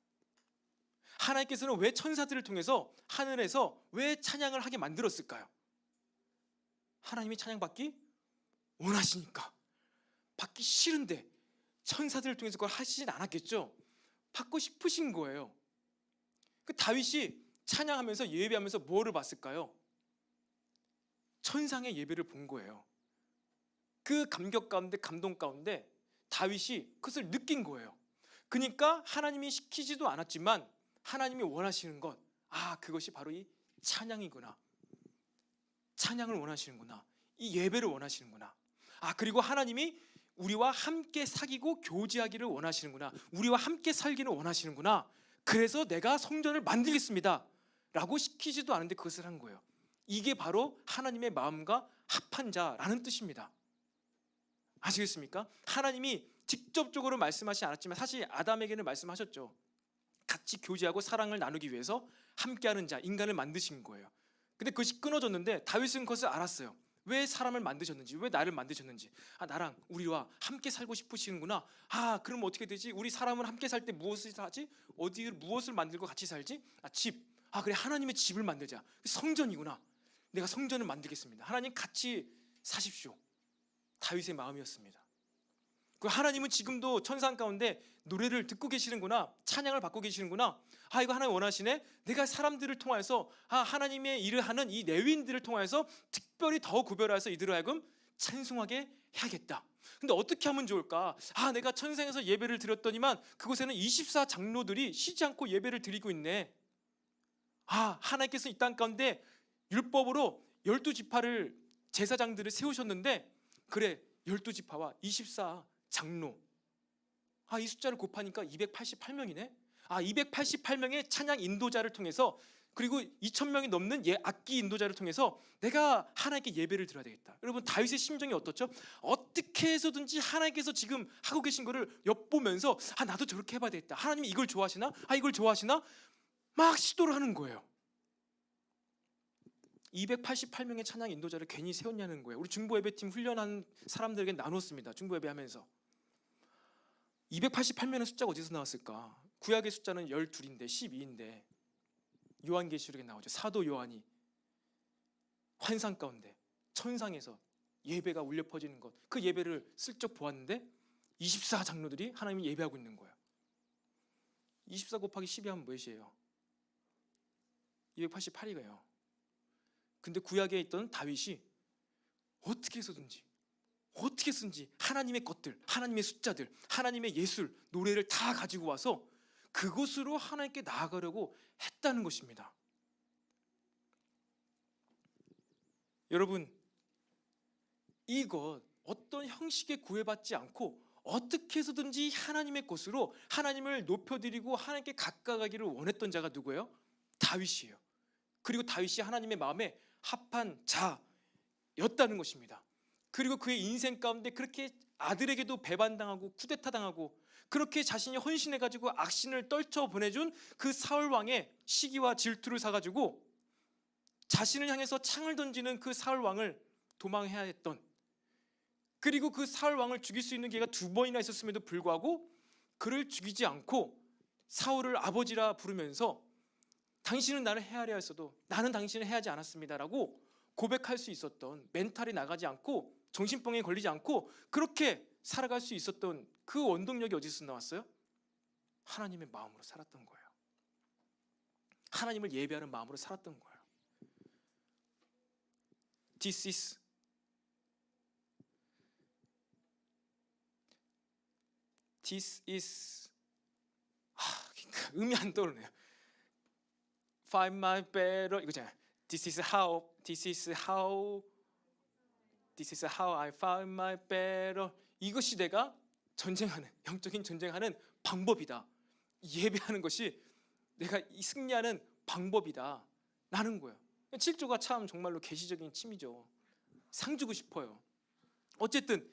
A: 하나님께서는 왜 천사들을 통해서 하늘에서 왜 찬양을 하게 만들었을까요? 하나님이 찬양받기 원하시니까. 받기 싫은데 천사들을 통해서 그걸 하시진 않았겠죠. 받고 싶으신 거예요. 그 다윗이 찬양하면서 예배하면서 뭐를 봤을까요? 천상의 예배를 본 거예요. 그 감격 가운데, 감동 가운데 다윗이 그것을 느낀 거예요. 그러니까 하나님이 시키지도 않았지만 하나님이 원하시는 것, 그것이 바로 이 찬양이구나. 찬양을 원하시는구나. 이 예배를 원하시는구나. 그리고 하나님이 우리와 함께 사귀고 교제하기를 원하시는구나. 우리와 함께 살기를 원하시는구나. 그래서 내가 성전을 만들겠습니다 라고 시키지도 않은데 그것을 한 거예요. 이게 바로 하나님의 마음과 합한 자라는 뜻입니다. 아시겠습니까? 하나님이 직접적으로 말씀하시지 않았지만 사실 아담에게는 말씀하셨죠. 같이 교제하고 사랑을 나누기 위해서 함께하는 자, 인간을 만드신 거예요. 근데 그것이 끊어졌는데 다윗은 그것을 알았어요. 왜 사람을 만드셨는지, 왜 나를 만드셨는지. 나랑 우리와 함께 살고 싶으시는구나. 그럼 어떻게 되지? 우리 사람은 함께 살 때 무엇을 하지? 무엇을 만들고 같이 살지? 집. 그래, 하나님의 집을 만들자. 성전이구나. 내가 성전을 만들겠습니다. 하나님 같이 사십시오. 다윗의 마음이었습니다. 그 하나님은 지금도 천상 가운데 노래를 듣고 계시는구나. 찬양을 받고 계시는구나. 이거 하나님 원하시네. 내가 사람들을 통해서 하나님의 일을 하는 이 레위인들을 통해서 특별히 더 구별해서 이들을 하여금 찬송하게 해야겠다. 근데 어떻게 하면 좋을까? 내가 천상에서 예배를 드렸더니만 그곳에는 24장로들이 쉬지 않고 예배를 드리고 있네. 하나님께서 이 땅 가운데 율법으로 12지파를 제사장들을 세우셨는데 그래, 12지파와 24장로, 이 숫자를 곱하니까 288명이네. 288명의 찬양 인도자를 통해서, 그리고 2000명이 넘는 악기 인도자를 통해서 내가 하나님께 예배를 드려야 되겠다. 여러분, 다윗의 심정이 어떻죠? 어떻게 해서든지 하나님께서 지금 하고 계신 거를 엿보면서 나도 저렇게 해봐야 되겠다. 하나님이 이걸 좋아하시나? 이걸 좋아하시나? 막 시도를 하는 거예요. 288명의 찬양 인도자를 괜히 세웠냐는 거예요. 우리 중보 예배팀 훈련한 사람들에게 나눴습니다. 중보 예배하면서 288명의 숫자가 어디서 나왔을까? 구약의 숫자는 12인데 12인데 요한계시록에 나오죠. 사도 요한이 환상 가운데 천상에서 예배가 울려 퍼지는 것, 그 예배를 슬쩍 보았는데 24장로들이 하나님이 예배하고 있는 거예요. 24 곱하기 12 하면 몇이에요? 288이에요. 근데 구약에 있던 다윗이 어떻게 해서든지 하나님의 것들, 하나님의 숫자들, 하나님의 예술, 노래를 다 가지고 와서 그곳으로 하나님께 나아가려고 했다는 것입니다. 여러분, 이것 어떤 형식에 구애받지 않고 어떻게 해서든지 하나님의 것으로 하나님을 높여드리고 하나님께 가까이가기를 원했던 자가 누구예요? 다윗이에요. 그리고 다윗이 하나님의 마음에 합한 자였다는 것입니다. 그리고 그의 인생 가운데 그렇게 아들에게도 배반당하고 쿠데타당하고 그렇게 자신이 헌신해가지고 악신을 떨쳐 보내준 그 사울 왕의 시기와 질투를 사가지고 자신을 향해서 창을 던지는 그 사울 왕을 도망해야 했던, 그리고 그 사울 왕을 죽일 수 있는 기회가 2번이나 있었음에도 불구하고 그를 죽이지 않고 사울을 아버지라 부르면서 당신은 나를 해하려 했어도 나는 당신을 해하지 않았습니다라고 고백할 수 있었던, 멘탈이 나가지 않고 정신병에 걸리지 않고 그렇게 살아갈 수 있었던 그 원동력이 어디서 나왔어요? 하나님의 마음으로 살았던 거예요. 하나님을 예배하는 마음으로 살았던 거예요. This is 그러니까 음이 안 떠오르네요. Find my better 이거잖아요. This is how I found my better. 이것이 내가 전쟁하는, 영적인 전쟁하는 방법이다. 예배하는 것이 내가 승리하는 방법이다 라는 거예요. 7조가 참 정말로 계시적인 침이죠. 상 주고 싶어요. 어쨌든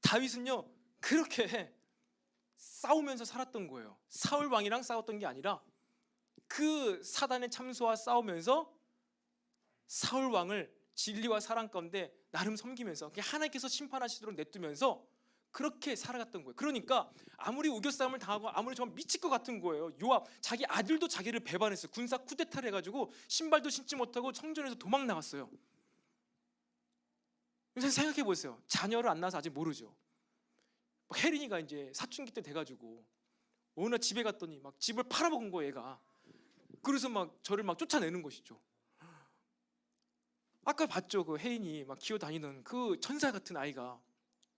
A: 다윗은요 그렇게 싸우면서 살았던 거예요. 사울 왕이랑 싸웠던 게 아니라 그 사단의 참소와 싸우면서 사울 왕을 진리와 사랑 가운데 나름 섬기면서 하나님께서 심판하시도록 냅두면서 그렇게 살아갔던 거예요. 그러니까 아무리 우겨싸움을 당하고 아무리 정말 미칠 것 같은 거예요. 요압, 자기 아들도 자기를 배반했어요. 군사 쿠데타를 해가지고 신발도 신지 못하고 성전에서 도망 나갔어요. 생각해 보세요. 자녀를 안 낳아서 아직 모르죠. 혜린이가 이제 사춘기 때 돼가지고 어느 날 집에 갔더니 막 집을 팔아먹은 거예요, 얘가. 그래서 막 저를 막 쫓아내는 것이죠. 아까 봤죠, 그 혜인이 막 기어다니는 그 천사 같은 아이가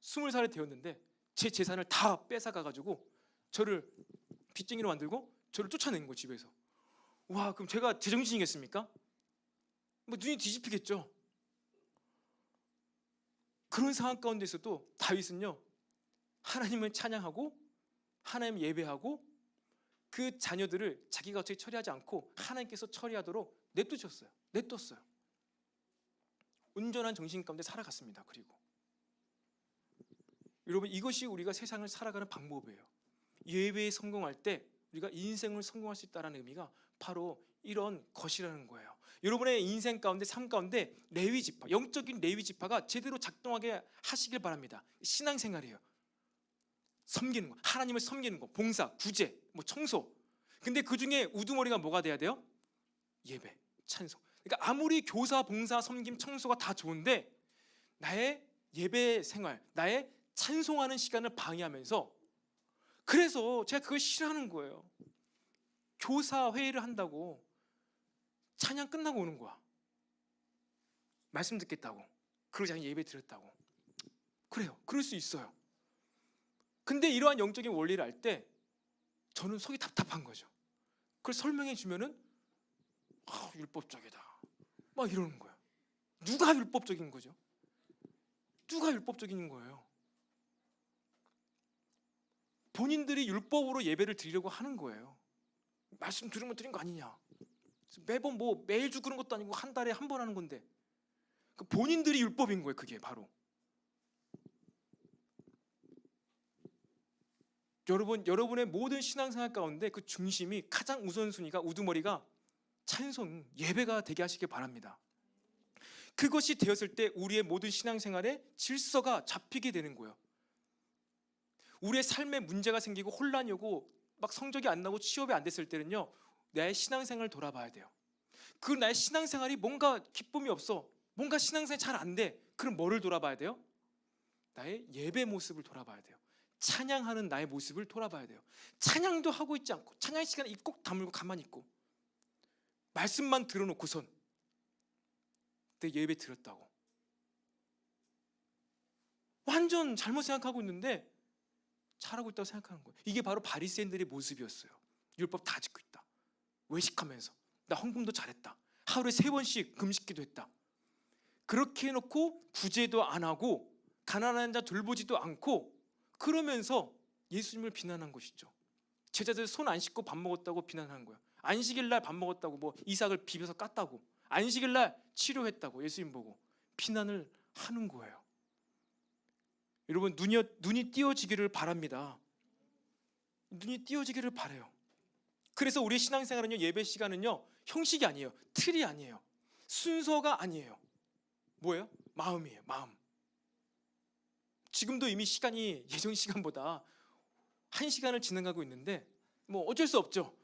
A: 20살이 되었는데 제 재산을 다 뺏어가가지고 저를 빚쟁이로 만들고 저를 쫓아낸 거, 집에서. 와, 그럼 제가 제정신이겠습니까? 뭐 눈이 뒤집히겠죠. 그런 상황 가운데서도 다윗은요, 하나님을 찬양하고 하나님 예배하고 그 자녀들을 자기가 어떻게 처리하지 않고 하나님께서 처리하도록 냅뒀어요. 온전한 정신 가운데 살아갔습니다. 그리고 여러분, 이것이 우리가 세상을 살아가는 방법이에요. 예배에 성공할 때 우리가 인생을 성공할 수 있다는 의미가 바로 이런 것이라는 거예요. 여러분의 인생 가운데, 삶 가운데 레위 지파, 영적인 레위 지파가 제대로 작동하게 하시길 바랍니다. 신앙생활이에요. 섬기는 거, 하나님을 섬기는 거, 봉사, 구제, 뭐 청소. 근데 그 중에 우두머리가 뭐가 돼야 돼요? 예배, 찬송. 그러니까 아무리 교사, 봉사, 섬김, 청소가 다 좋은데 나의 예배 생활, 나의 찬송하는 시간을 방해하면서, 그래서 제가 그걸 싫어하는 거예요. 교사 회의를 한다고 찬양 끝나고 오는 거야. 말씀 듣겠다고. 그러고 자기 예배 드렸다고. 그래요. 그럴 수 있어요. 근데 이러한 영적인 원리를 알 때 저는 속이 답답한 거죠. 그걸 설명해 주면은 율법적이다 막 이러는 거예요. 누가 율법적인 거죠? 누가 율법적인 거예요? 본인들이 율법으로 예배를 드리려고 하는 거예요. 말씀 들으면 드린 거 아니냐. 매번 뭐 매일주 그런 것도 아니고 한 달에 한 번 하는 건데, 본인들이 율법인 거예요. 그게 바로. 여러분의 모든 신앙생활 가운데 그 중심이, 가장 우선순위가, 우두머리가 찬송, 예배가 되게 하시길 바랍니다. 그것이 되었을 때 우리의 모든 신앙생활에 질서가 잡히게 되는 거예요. 우리의 삶에 문제가 생기고 혼란이 오고 막 성적이 안 나고 취업이 안 됐을 때는요, 나의 신앙생활을 돌아봐야 돼요. 그 나의 신앙생활이 뭔가 기쁨이 없어, 뭔가 신앙생활이 잘 안 돼. 그럼 뭐를 돌아봐야 돼요? 나의 예배 모습을 돌아봐야 돼요. 찬양하는 나의 모습을 돌아봐야 돼요. 찬양도 하고 있지 않고, 찬양 시간에 입 꼭 다물고 가만히 있고 말씀만 들어놓고선 내 예배 드렸다고 완전 잘못 생각하고 있는데 잘하고 있다고 생각하는 거예요. 이게 바로 바리새인들의 모습이었어요. 율법 다 지키고 있다, 외식하면서 나 헌금도 잘했다, 하루에 3번씩 금식기도 했다. 그렇게 해놓고 구제도 안 하고 가난한 자 돌보지도 않고 그러면서 예수님을 비난한 것이죠. 제자들 손 안 씻고 밥 먹었다고 비난한 거예요. 안식일 날 밥 먹었다고, 뭐 이삭을 비벼서 깠다고, 안식일 날 치료했다고 예수님 보고 비난을 하는 거예요. 여러분, 눈이 띄어지기를 바랍니다. 눈이 띄어지기를 바라요. 그래서 우리 신앙생활은요, 예배 시간은요, 형식이 아니에요. 틀이 아니에요. 순서가 아니에요. 뭐예요? 마음이에요. 마음. 지금도 이미 시간이 예전 시간보다 1시간을 지나가고 있는데 뭐 어쩔 수 없죠.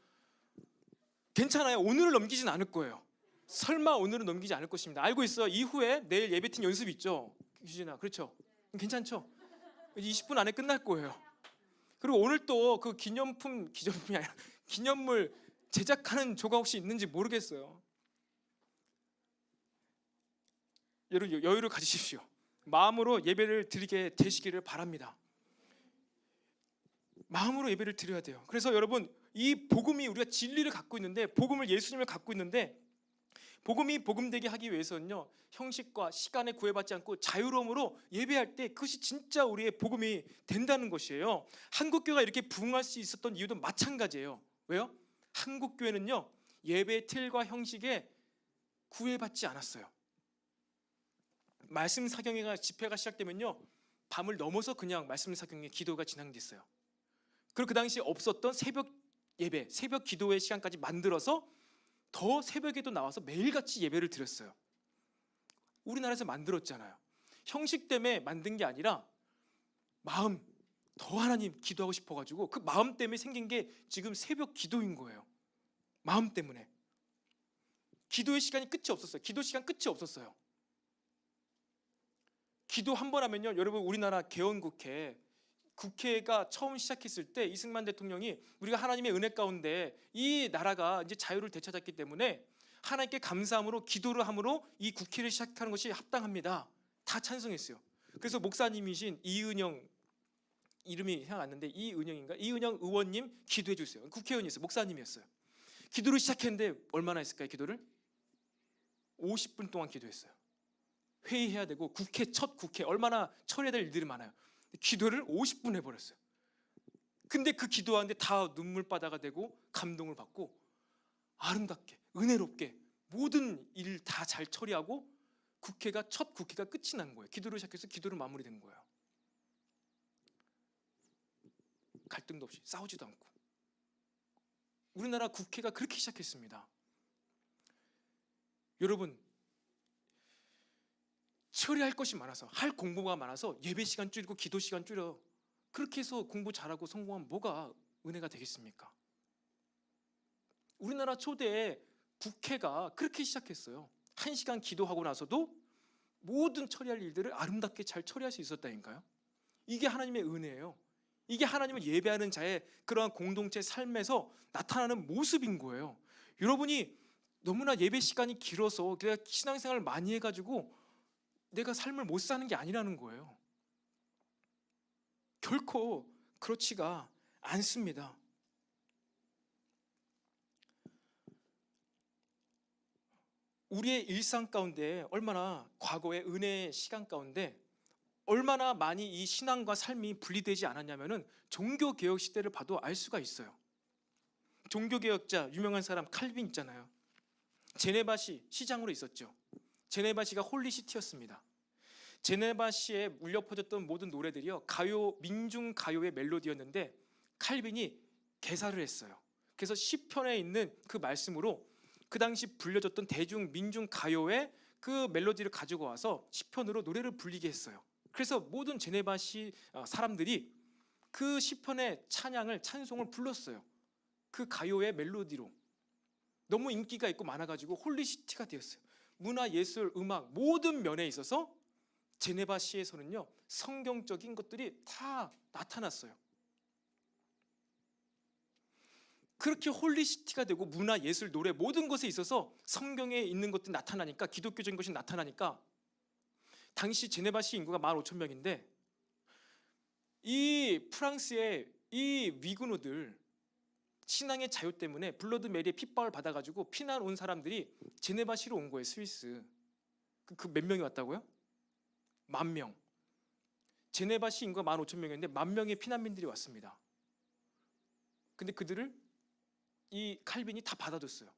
A: 괜찮아요. 오늘을 넘기진 않을 거예요. 설마 오늘은 넘기지 않을 것입니다. 알고 있어. 이후에 내일 예배팀 연습 있죠, 규진아. 그렇죠? 괜찮죠? 20분 안에 끝날 거예요. 그리고 오늘 또 그 기념품이 아니라 기념물 제작하는 조가 혹시 있는지 모르겠어요. 여러분, 여유를 가지십시오. 마음으로 예배를 드리게 되시기를 바랍니다. 마음으로 예배를 드려야 돼요. 그래서 여러분, 이 복음이, 우리가 진리를 갖고 있는데, 복음을, 예수님을 갖고 있는데, 복음이 복음되게 하기 위해서는요, 형식과 시간에 구애받지 않고 자유로움으로 예배할 때 그것이 진짜 우리의 복음이 된다는 것이에요. 한국교회가 이렇게 부흥할 수 있었던 이유도 마찬가지예요. 왜요? 한국교회는요, 예배의 틀과 형식에 구애받지 않았어요. 말씀 사경회가, 집회가 시작되면요, 밤을 넘어서 그냥 말씀 사경회 기도가 진행됐어요. 그리고 그 당시 없었던 새벽 예배, 새벽 기도회 시간까지 만들어서 더 새벽에도 나와서 매일같이 예배를 드렸어요. 우리나라에서 만들었잖아요. 형식 때문에 만든 게 아니라 마음, 더 하나님 기도하고 싶어가지고 그 마음 때문에 생긴 게 지금 새벽 기도인 거예요. 마음 때문에. 기도의 시간이 끝이 없었어요. 기도 시간 끝이 없었어요. 기도 한 번 하면요, 여러분, 우리나라 개헌국회 국회가 처음 시작했을 때 이승만 대통령이 우리가 하나님의 은혜 가운데 이 나라가 이제 자유를 되찾았기 때문에 하나님께 감사함으로 기도를 함으로 이 국회를 시작하는 것이 합당합니다. 다 찬성했어요. 그래서 목사님이신 이은영, 이름이 생각 안 나는데 이은영인가? 이은영 의원님 기도해 주세요. 국회의원이었어요. 목사님이었어요. 기도를 시작했는데 얼마나 했을까요? 기도를 50분 동안 기도했어요. 회의해야 되고 첫 국회 얼마나 처리해야 될 일들이 많아요. 기도를 50분 해버렸어요. 근데 그 기도하는데 다 눈물바다가 되고 감동을 받고 아름답게 은혜롭게 모든 일 다 잘 처리하고 첫 국회가 끝이 난 거예요. 기도를 시작해서 기도를 마무리된 거예요. 갈등도 없이 싸우지도 않고. 우리나라 국회가 그렇게 시작했습니다. 여러분, 처리할 것이 많아서, 할 공부가 많아서 예배 시간 줄이고 기도 시간 줄여 그렇게 해서 공부 잘하고 성공하면 뭐가 은혜가 되겠습니까? 우리나라 초대에 국회가 그렇게 시작했어요. 1시간 기도하고 나서도 모든 처리할 일들을 아름답게 잘 처리할 수 있었다니까요. 이게 하나님의 은혜예요. 이게 하나님을 예배하는 자의 그러한 공동체 삶에서 나타나는 모습인 거예요. 여러분이 너무나 예배 시간이 길어서 내가 신앙생활을 많이 해가지고 내가 삶을 못 사는 게 아니라는 거예요. 결코 그렇지가 않습니다. 우리의 일상 가운데 얼마나 과거의 은혜의 시간 가운데 얼마나 많이 이 신앙과 삶이 분리되지 않았냐면은 종교개혁 시대를 봐도 알 수가 있어요. 종교개혁자 유명한 사람 칼빈 있잖아요. 제네바시 시장으로 있었죠. 제네바시가 홀리시티였습니다. 제네바시에 울려 퍼졌던 모든 노래들이요 민중 가요의 멜로디였는데 칼빈이 개사를 했어요. 그래서 시편에 있는 그 말씀으로 그 당시 불려졌던 대중 민중 가요의 그 멜로디를 가지고 와서 시편으로 노래를 불리게 했어요. 그래서 모든 제네바시 사람들이 그 시편의 찬송을 불렀어요. 그 가요의 멜로디로. 너무 인기가 있고 많아가지고 홀리시티가 되었어요. 문화, 예술, 음악 모든 면에 있어서 제네바시에서는요 성경적인 것들이 다 나타났어요. 그렇게 홀리시티가 되고 문화, 예술, 노래 모든 것에 있어서 성경에 있는 것들이 나타나니까 기독교적인 것이 나타나니까 당시 제네바시 인구가 15,000명인데 이 프랑스의 이 위근호들 신앙의 자유 때문에 블러드 메리의 핍박을 받아가지고 피난 온 사람들이 제네바시로 온 거예요. 스위스. 그 몇 명이 왔다고요? 10,000명. 제네바시 인구가 15,000명이었는데 10,000명의 피난민들이 왔습니다. 근데 그들을 이 칼빈이 다 받아줬어요.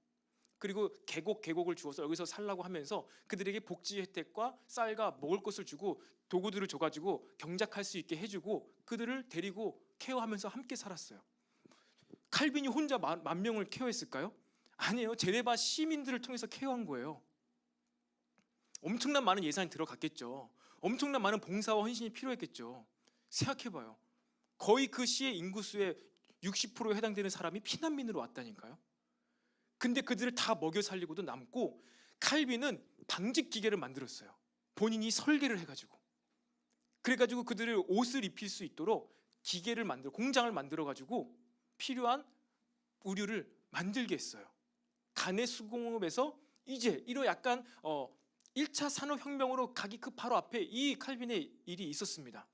A: 그리고 계곡을 주어서 여기서 살라고 하면서 그들에게 복지 혜택과 쌀과 먹을 것을 주고 도구들을 줘가지고 경작할 수 있게 해주고 그들을 데리고 케어하면서 함께 살았어요. 칼빈이 혼자 10,000명을 케어했을까요? 아니에요. 제네바 시민들을 통해서 케어한 거예요. 엄청난 많은 예산이 들어갔겠죠. 엄청난 많은 봉사와 헌신이 필요했겠죠. 생각해봐요. 거의 그 시의 인구수의 60%에 해당되는 사람이 피난민으로 왔다니까요. 근데 그들을 다 먹여 살리고도 남고 칼빈은 방직 기계를 만들었어요. 본인이 설계를 해가지고. 그래가지고 그들을 옷을 입힐 수 있도록 공장을 만들어가지고 필요한 의류를 만들게 했어요. 간의 수공업에서 이제 이런 약간 1차 산업혁명으로 가기 그 바로 앞에 이 칼빈의 일이 있었습니다.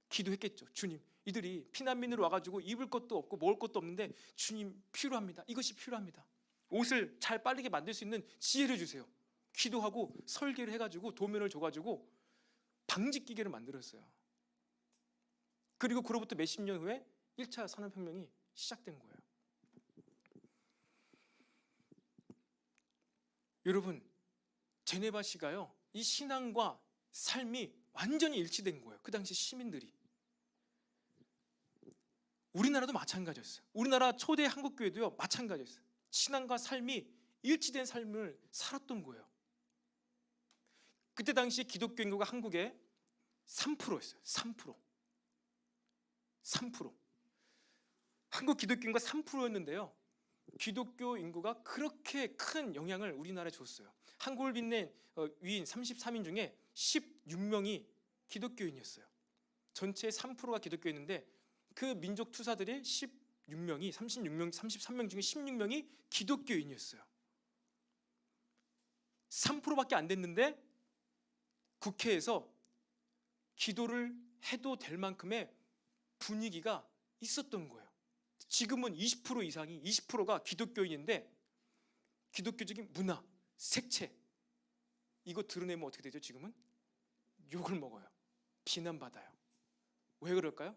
A: 기도했겠죠. 주님, 이들이 피난민으로 와가지고 입을 것도 없고 먹을 것도 없는데 주님 필요합니다. 이것이 필요합니다. 옷을 잘 빠르게 만들 수 있는 지혜를 주세요. 기도하고 설계를 해가지고 도면을 줘가지고 방직기계를 만들었어요. 그리고 그로부터 몇십 년 후에 1차 산업혁명이 시작된 거예요. 여러분, 제네바시가요 이 신앙과 삶이 완전히 일치된 거예요. 그 당시 시민들이. 우리나라도 마찬가지였어요. 우리나라 초대 한국교회도요 마찬가지였어요. 신앙과 삶이 일치된 삶을 살았던 거예요. 그때 당시 기독교 인구가 한국에 3%였어요. 3%. 한국 기독교 인구가 3%였는데요. 기독교 인구가 그렇게 큰 영향을 우리나라에 줬어요. 한국을 빛낸 위인 33인 중에 16명이 기독교인이었어요. 전체의 3%가 기독교인인데 그 민족 투사들이 16명이 36명, 33명 중에 16명이 기독교인이었어요. 3%밖에 안 됐는데 국회에서 기도를 해도 될 만큼의 분위기가 있었던 거예요. 지금은 20% 이상이 20%가 기독교인인데 기독교적인 문화, 색채 이거 드러내면 어떻게 되죠? 지금은 욕을 먹어요. 비난받아요. 왜 그럴까요?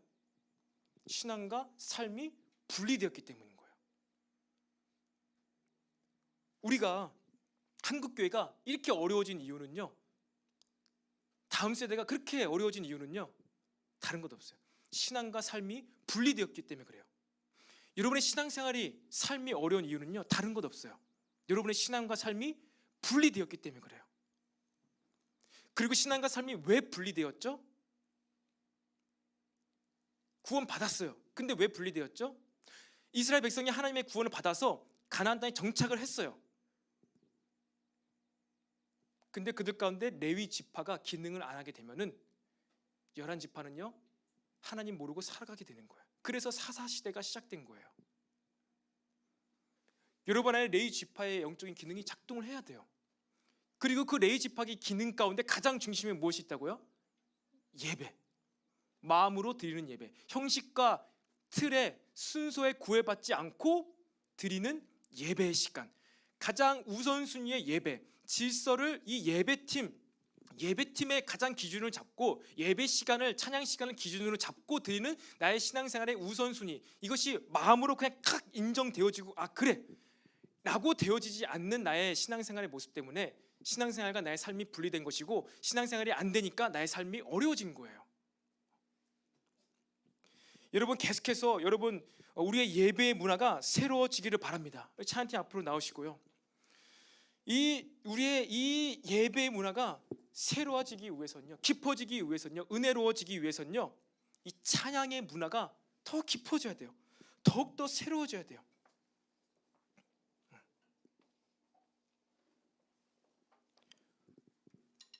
A: 신앙과 삶이 분리되었기 때문인 거예요. 우리가 한국교회가 이렇게 어려워진 이유는요, 다음 세대가 그렇게 어려워진 이유는요, 다른 것 없어요. 신앙과 삶이 분리되었기 때문에 그래요. 여러분의 신앙생활이 삶이 어려운 이유는요, 다른 것 없어요. 여러분의 신앙과 삶이 분리되었기 때문에 그래요. 그리고 신앙과 삶이 왜 분리되었죠? 구원 받았어요. 근데 왜 분리되었죠? 이스라엘 백성이 하나님의 구원을 받아서 가나안 땅에 정착을 했어요. 근데 그들 가운데 레위 지파가 기능을 안 하게 되면은 11지파는요 하나님 모르고 살아가게 되는 거예요. 그래서 사사시대가 시작된 거예요. 여러분 안에 레위 지파의 영적인 기능이 작동을 해야 돼요. 그리고 그 레위 지파의 기능 가운데 가장 중심에 무엇이 있다고요? 예배. 마음으로 드리는 예배. 형식과 틀에 순서에 구애받지 않고 드리는 예배의 시간. 가장 우선순위의 예배. 질서를 이 예배팀의 가장 기준을 잡고 예배 시간을 찬양 시간을 기준으로 잡고 드리는 나의 신앙생활의 우선순위. 이것이 마음으로 그냥 칵 인정되어지고 아 그래 라고 되어지지 않는 나의 신앙생활의 모습 때문에 신앙생활과 나의 삶이 분리된 것이고 신앙생활이 안 되니까 나의 삶이 어려워진 거예요. 여러분 계속해서 여러분 우리의 예배의 문화가 새로워지기를 바랍니다. 찬양팀 앞으로 나오시고요. 우리의 이 예배의 문화가 새로워지기 위해서는요, 깊어지기 위해서는요, 은혜로워지기 위해서는요, 이 찬양의 문화가 더 깊어져야 돼요. 더욱더 새로워져야 돼요.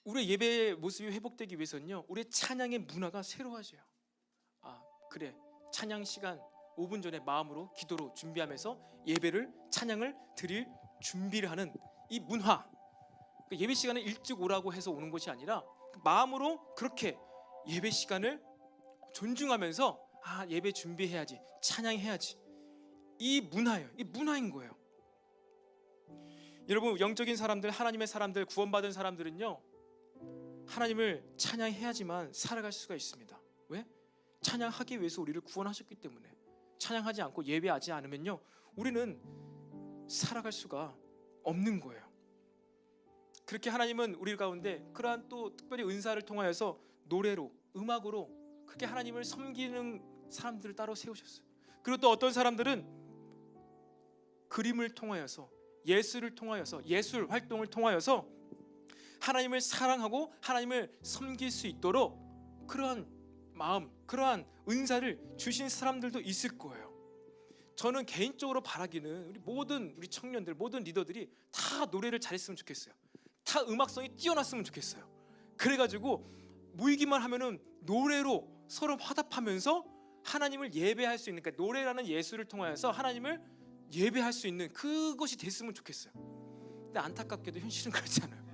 A: 우리의 예배의 모습이 회복되기 위해서는요, 우리의 찬양의 문화가 새로워져요. 아 그래, 찬양 시간 5분 전에 마음으로 기도로 준비하면서 예배를 찬양을 드릴 준비를 하는 이 문화. 예배 시간에 일찍 오라고 해서 오는 것이 아니라 마음으로 그렇게 예배 시간을 존중하면서 아 예배 준비해야지, 찬양해야지. 이 문화예요. 이 문화인 거예요. 여러분 영적인 사람들, 하나님의 사람들, 구원받은 사람들은요 하나님을 찬양해야지만 살아갈 수가 있습니다. 왜? 찬양하기 위해서 우리를 구원하셨기 때문에. 찬양하지 않고 예배하지 않으면요 우리는 살아갈 수가 없는 거예요. 그렇게 하나님은 우리 가운데 그러한 또 특별히 은사를 통하여서 노래로, 음악으로 그렇게 하나님을 섬기는 사람들을 따로 세우셨어요. 그리고 또 어떤 사람들은 그림을 통하여서, 예술을 통하여서, 예술 활동을 통하여서 하나님을 사랑하고 하나님을 섬길 수 있도록 그러한 마음, 그러한 은사를 주신 사람들도 있을 거예요. 저는 개인적으로 바라기는 우리 청년들, 모든 리더들이 다 노래를 잘했으면 좋겠어요. 다 음악성이 뛰어났으면 좋겠어요. 그래가지고 모이기만 하면은 노래로 서로 화답하면서 하나님을 예배할 수 있는, 그러니까 노래라는 예술을 통하여서 하나님을 예배할 수 있는 그것이 됐으면 좋겠어요. 근데 안타깝게도 현실은 그렇지 않아요.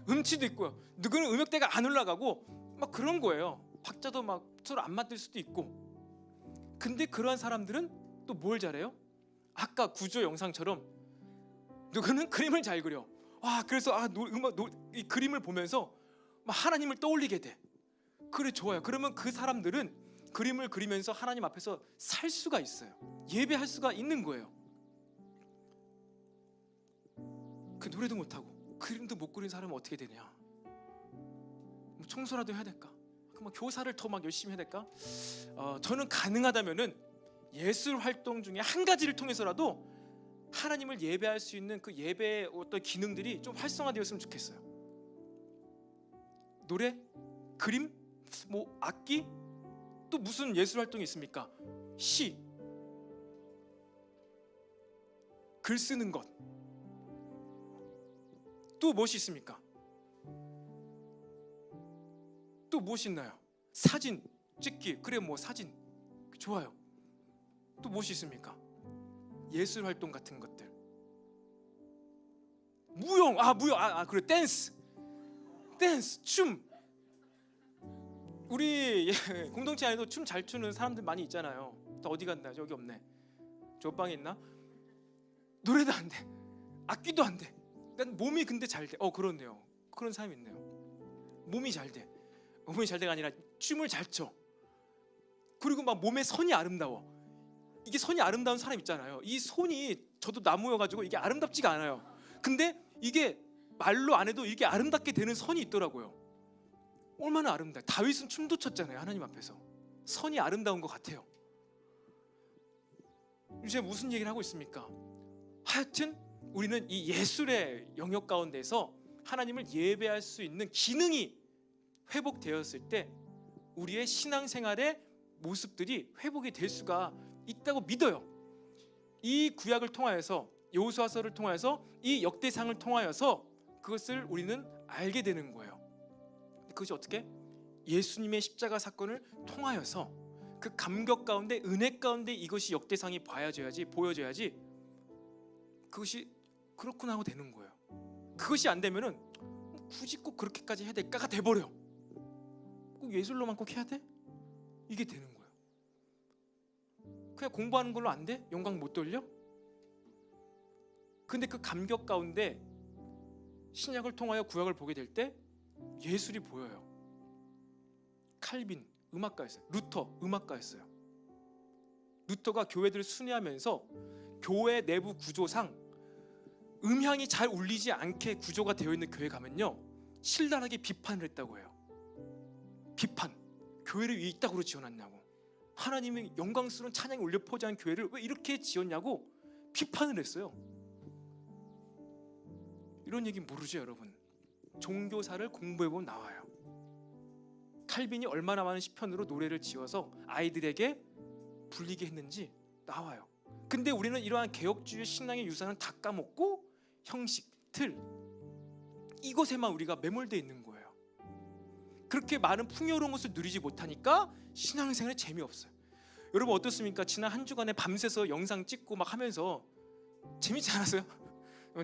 A: 음치도 있고요. 누구는 음역대가 안 올라가고 막 그런 거예요. 박자도 막 서로 안 맞을 수도 있고. 근데 그러한 사람들은 또 뭘 잘해요? 아까 구조 영상처럼 누구는 그림을 잘 그려. 와 그래서 이 그림을 보면서 막 하나님을 떠올리게 돼. 그래 좋아요. 그러면 그 사람들은 그림을 그리면서 하나님 앞에서 살 수가 있어요. 예배할 수가 있는 거예요. 그 노래도 못하고 그림도 못 그린 사람은 어떻게 되냐? 뭐 청소라도 해야 될까? 뭐 교사를 더 막 열심히 해야 될까? 저는 가능하다면은 예술 활동 중에 한 가지를 통해서라도 하나님을 예배할 수 있는 그 예배의 어떤 기능들이 좀 활성화되었으면 좋겠어요. 노래, 그림, 뭐 악기, 또 무슨 예술 활동이 있습니까? 시, 글 쓰는 것, 또 무엇이 있습니까? 또 무엇이 있나요? 사진 찍기, 그래 뭐 사진 좋아요. 또 무엇이 있습니까? 예술 활동 같은 것들, 무용, 그래 댄스, 춤. 우리 공동체 안에도 춤 잘 추는 사람들 많이 있잖아요. 다 어디 갔나? 저기 없네. 저 방에 있나? 노래도 안 돼, 악기도 안 돼. 난 몸이 근데 잘 돼. 그렇네요. 그런 사람이 있네요. 몸이 잘 돼. 몸이 잘 돼가 아니라 춤을 잘 춰. 그리고 막 몸의 선이 아름다워. 이게 선이 아름다운 사람 있잖아요. 이 손이 저도 나무여가지고 이게 아름답지가 않아요. 근데 이게 말로 안 해도 이게 아름답게 되는 선이 있더라고요. 얼마나 아름다워. 다윗은 춤도 췄잖아요. 하나님 앞에서. 선이 아름다운 것 같아요. 이제 무슨 얘기를 하고 있습니까? 하여튼 우리는 이 예술의 영역 가운데서 하나님을 예배할 수 있는 기능이 회복되었을 때 우리의 신앙생활의 모습들이 회복이 될 수가 있다고 믿어요. 이 구약을 통하여서, 여호수아서를 통하여서, 이 역대상을 통하여서 그것을 우리는 알게 되는 거예요. 그것이 어떻게? 예수님의 십자가 사건을 통하여서 그 감격 가운데, 은혜 가운데 이것이 역대상이 보여져야지 그것이 그렇구나 하고 되는 거예요. 그것이 안 되면은 굳이 꼭 그렇게까지 해야 될까가 돼버려. 꼭 예술로만 꼭 해야 돼? 이게 되는 거예요. 그냥 공부하는 걸로 안 돼? 영광 못 돌려? 근데 그 감격 가운데 신약을 통하여 구약을 보게 될 때 예술이 보여요. 칼빈 음악가였어요. 루터 음악가였어요. 루터가 교회들을 순회하면서 교회 내부 구조상 음향이 잘 울리지 않게 구조가 되어 있는 교회 가면요, 신랄하게 비판을 했다고 해요. 비판. 교회를 왜 이따구로 지어놨냐고, 하나님의 영광스러운 찬양이 울려 퍼지는 교회를 왜 이렇게 지었냐고 비판을 했어요. 이런 얘기 모르죠 여러분? 종교사를 공부해보면 나와요. 칼빈이 얼마나 많은 시편으로 노래를 지어서 아이들에게 불리게 했는지 나와요. 근데 우리는 이러한 개혁주의 신앙의 유산은 다 까먹고 형식, 틀, 이것에만 우리가 매몰되어 있는 거예요. 그렇게 많은 풍요로운 것을 누리지 못하니까 신앙생활에 재미없어요. 여러분 어떻습니까? 지난 한 주간에 밤새서 영상 찍고 막 하면서 재밌지 않았어요?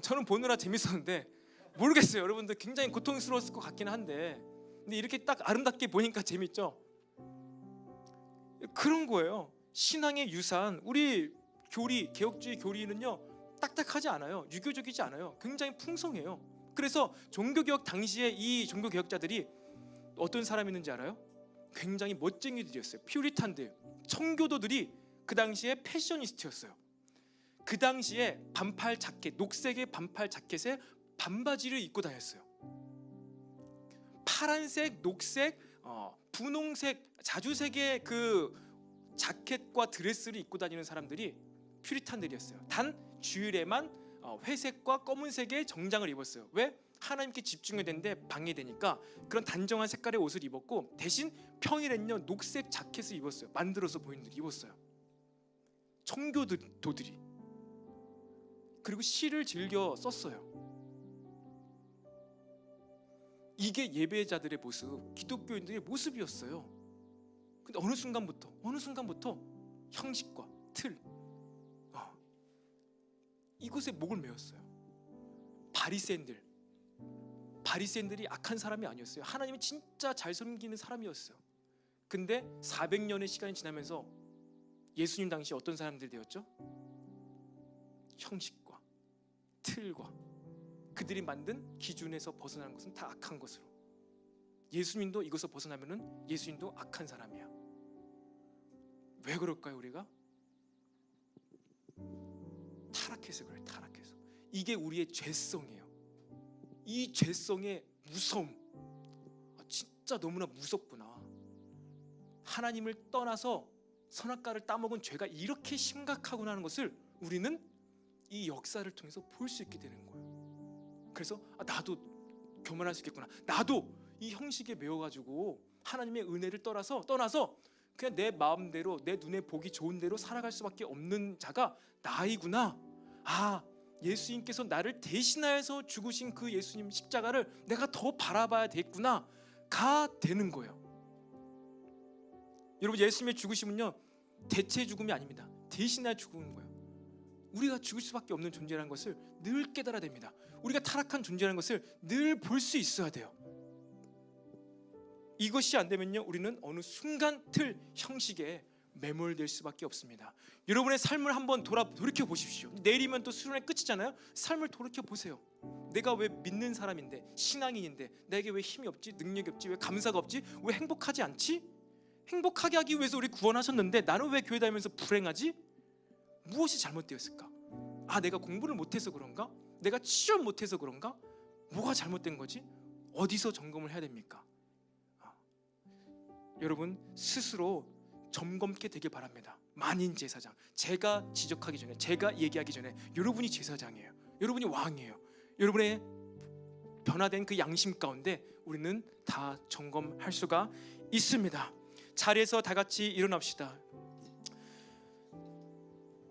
A: 저는 보느라 재밌었는데 모르겠어요. 여러분들 굉장히 고통스러웠을 것 같긴 한데, 근데 이렇게 딱 아름답게 보니까 재밌죠? 그런 거예요. 신앙의 유산, 우리 교리, 개혁주의 교리는요 딱딱하지 않아요. 유교적이지 않아요. 굉장히 풍성해요. 그래서 종교개혁 당시에 이 종교개혁자들이 어떤 사람이었는지 알아요? 굉장히 멋쟁이들이었어요. 퓨리탄들, 청교도들이 그 당시에 패셔니스트였어요. 그 당시에 반팔 자켓, 녹색의 반팔 자켓에 반바지를 입고 다녔어요. 파란색, 녹색, 분홍색, 자주색의 그 자켓과 드레스를 입고 다니는 사람들이 퓨리탄들이었어요. 단 주일에만 회색과 검은색의 정장을 입었어요. 왜? 하나님께 집중해야 되는데 방해되니까 그런 단정한 색깔의 옷을 입었고, 대신 평일엔요 녹색 자켓을 입었어요. 만들어서 본인들이 입었어요. 청교도들이. 그리고 시를 즐겨 썼어요. 이게 예배자들의 모습, 기독교인들의 모습이었어요. 근데 어느 순간부터 형식과 틀, 이것에 목을 메었어요. 바리새인들이 악한 사람이 아니었어요. 하나님이 진짜 잘 섬기는 사람이었어요. 근데 400년의 시간이 지나면서 예수님 당시 어떤 사람들이 되었죠? 형식과 틀과 그들이 만든 기준에서 벗어나는 것은 다 악한 것으로, 예수님도 이것을 벗어나면은 예수님도 악한 사람이야. 왜 그럴까요? 우리가 타락해서 그래요. 타락해서. 이게 우리의 죄성이에요. 이 죄성의 무서움, 진짜 너무나 무섭구나. 하나님을 떠나서 선악과를 따먹은 죄가 이렇게 심각하구나 하는 것을 우리는 이 역사를 통해서 볼 수 있게 되는 거예요. 그래서 나도 교만할 수 있겠구나. 나도 이 형식에 매여가지고 하나님의 은혜를 떠나서 그냥 내 마음대로, 내 눈에 보기 좋은 대로 살아갈 수밖에 없는 자가 나이구나. 예수님께서 나를 대신하여서 죽으신 그 예수님 십자가를 내가 더 바라봐야 되겠구나 가 되는 거예요. 여러분, 예수님의 죽으심은요 대체 죽음이 아닙니다. 대신할 죽음인 거예요. 우리가 죽을 수밖에 없는 존재라는 것을 늘 깨달아야 됩니다. 우리가 타락한 존재라는 것을 늘 볼 수 있어야 돼요. 이것이 안 되면요 우리는 어느 순간 틀 형식에 매몰될 수밖에 없습니다. 여러분의 삶을 한번 돌이켜 보십시오. 내일이면 또 수련의 끝이잖아요. 삶을 돌이켜 보세요. 내가 왜 믿는 사람인데, 신앙인인데 내게 왜 힘이 없지, 능력이 없지, 왜 감사가 없지, 왜 행복하지 않지? 행복하게 하기 위해서 우리 구원하셨는데 나는 왜 교회 다니면서 불행하지? 무엇이 잘못되었을까? 아, 내가 공부를 못해서 그런가? 내가 취업 못해서 그런가? 뭐가 잘못된 거지? 어디서 점검을 해야 됩니까? 여러분, 스스로 점검게 되길 바랍니다. 만인 제사장, 제가 지적하기 전에, 제가 얘기하기 전에 여러분이 제사장이에요. 여러분이 왕이에요. 여러분의 변화된 그 양심 가운데 우리는 다 점검할 수가 있습니다. 자리에서 다 같이 일어납시다.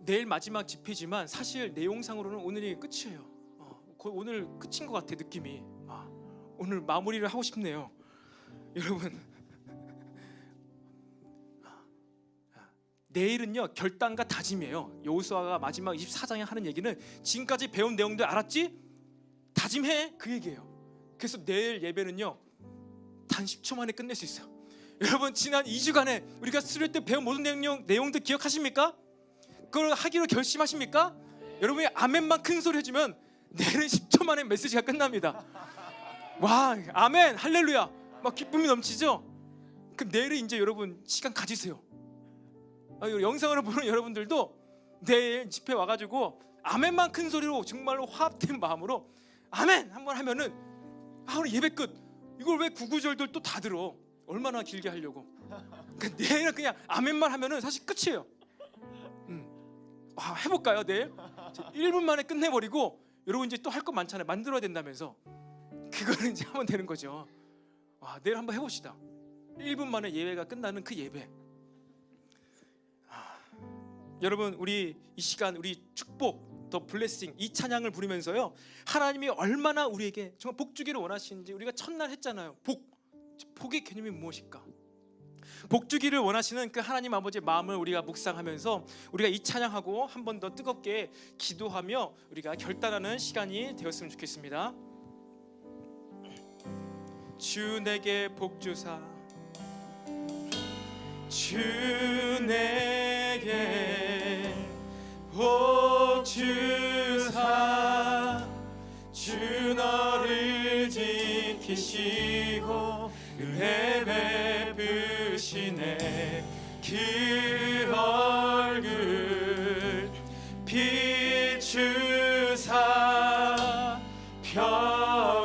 A: 내일 마지막 집회지만 사실 내용상으로는 오늘이 끝이에요. 거의 오늘 끝인 것 같아, 느낌이. 오늘 마무리를 하고 싶네요. 여러분, 내일은요 결단과 다짐이에요. 여호수아가 마지막 24장에 하는 얘기는 지금까지 배운 내용들 알았지? 다짐해, 그 얘기예요. 그래서 내일 예배는요 단 10초 만에 끝낼 수 있어요. 여러분, 지난 2주간에 우리가 수련 때 배운 모든 내용들 기억하십니까? 그걸 하기로 결심하십니까? 여러분이 아멘만 큰 소리 해주면 내일은 10초 만에 메시지가 끝납니다. 와, 아멘, 할렐루야, 막 기쁨이 넘치죠? 그럼 내일은 이제 여러분 시간 가지세요. 영상으로 보는 여러분들도 내일 집회 와가지고 아멘만 큰 소리로 정말로 화합된 마음으로 아멘 한번 하면은 오늘 예배 끝. 이걸 왜 구구절들 또 다 들어? 얼마나 길게 하려고? 그러니까 내일은 그냥 아멘만 하면은 사실 끝이에요. 해볼까요? 내일 1분 만에 끝내버리고, 여러분 이제 또 할 거 많잖아요. 만들어야 된다면서. 그거는 이제 하면 되는 거죠. 내일 한번 해봅시다. 1분 만에 예배가 끝나는 그 예배. 여러분, 우리 이 시간 우리 축복, 더 블레싱, 이 찬양을 부르면서요 하나님이 얼마나 우리에게 정말 복 주기를 원하시는지 우리가 첫날 했잖아요. 복의 개념이 무엇일까? 복 주기를 원하시는 그 하나님 아버지의 마음을 우리가 묵상하면서 우리가 이 찬양하고 한 번 더 뜨겁게 기도하며 우리가 결단하는 시간이 되었으면 좋겠습니다. 주 내게 복 주사, 주 내게 복 주사, 주 너를 지키시고 은혜 베푸시네. 그 얼굴 비추사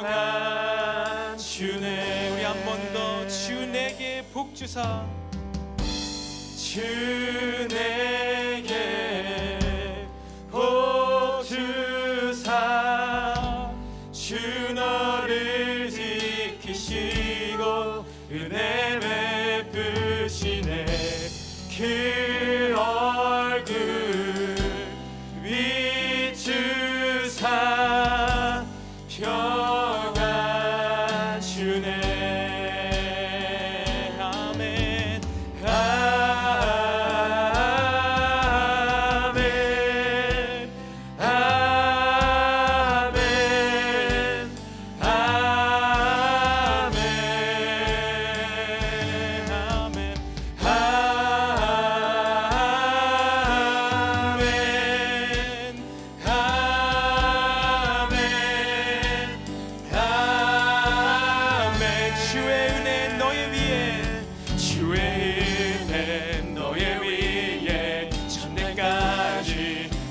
A: 평안 주네. 우리 한 번 더, 주 내게 복 주사, 주 내게 복 주사, 주 너를 지키시고 은혜 베푸시네. 그 얼굴 비추사 평안 주네. 아멘.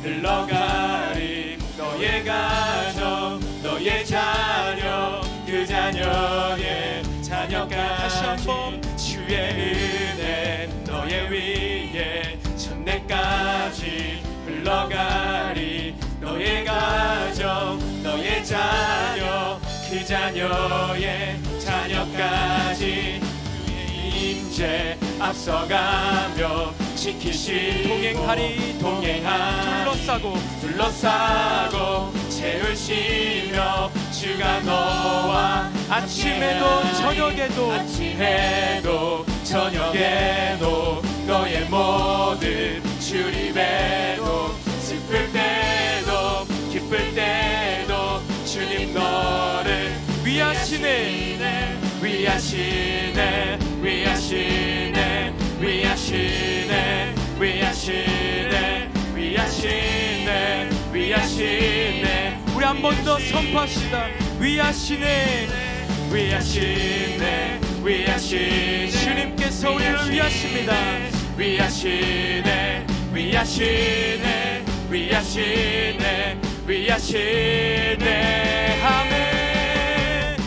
A: 흘러가리. 너의 가정, 너의 자녀, 그 자녀의 자녀까지 다시 한번 주의 은혜 너의 위에 천내까지 흘러가리. 너의 가정, 너의 자녀, 그 자녀의 자녀까지 주의 임재 앞서가며 지키시. 동행하리, 둘러싸고 채우시며 주가 너와 아침에도 저녁에도 저녁에도 너의 모든 주님에도 슬플 때도 기쁠 때도 주님 너를 위하시네 위하시네 위하시네 위하시네 위하시네 위하시네 위하시네 우리 한 번 더 선포합시다. 위하시네 위하시네 위하시 주님께서 우리를 위하십니다. 위하시네 위하시네 위하시네 위하시네 아멘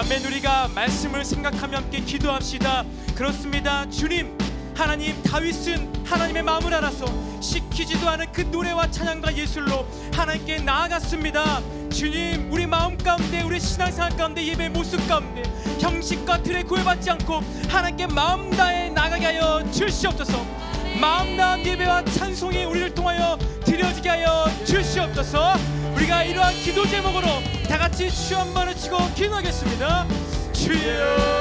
A: 아멘. 우리가 말씀을 생각하며 함께 기도합시다. 그렇습니다. 주님, 하나님, 다윗은 하나님의 마음을 알아서 시키지도 않은 그 노래와 찬양과 예술로 하나님께 나아갔습니다. 주님, 우리 마음 가운데, 우리 신앙생활 가운데, 예배 모습 가운데 형식과 틀에 구애받지 않고 하나님께 마음 다해 나가게 하여 주시옵소서. 마음 다한 예배와 찬송이 우리를 통하여 드려지게 하여 주시옵소서. 우리가 이러한 기도 제목으로 다 같이 주 한 번을 치고 기도하겠습니다. 주여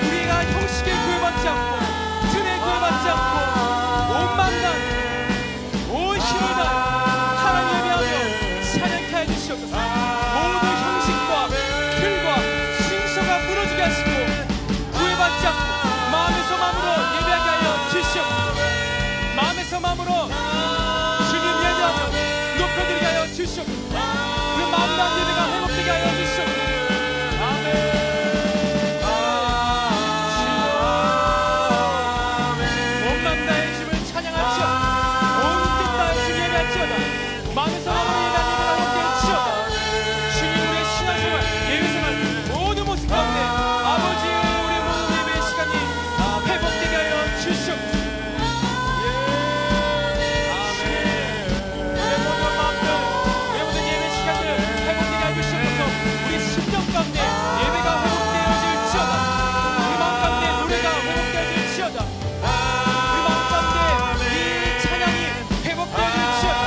A: 우리가 형식에 구애받지 않고 틀에 구애받지 않고 온 만남 온 힘을 다해 하나님 예배하며 찬양케 해주시옵소서. 모든 형식과 틀과 순서가 무너지게 하시고 구애받지 않고 마음에서 마음으로 예배하게 하여 주시옵소서. 마음에서 마음으로 주님 예배하며 높여드리게 하여 주시옵소서. 우리 마음 다한 예배가 회복되게 하여 주시옵소서. 마음에서 마음으로 예배하는 예배가 함께 치어다. 주님, 우리의 신앙생활, 예배생활 모든 모습 가운데 아버지 우리 모든 예배의 시간이 회복되게 하여 주시옵소서. 우리의 모든 마음들, 우리의 모든 예배 시간들 회복되게 하여 주시옵소서. 우리 심령 가운데 예배가 회복되어질지어다. 우리 마음 가운데 노래가 회복되어질지어다. 우리 마음 가운데 이 찬양이 회복되어질지어다.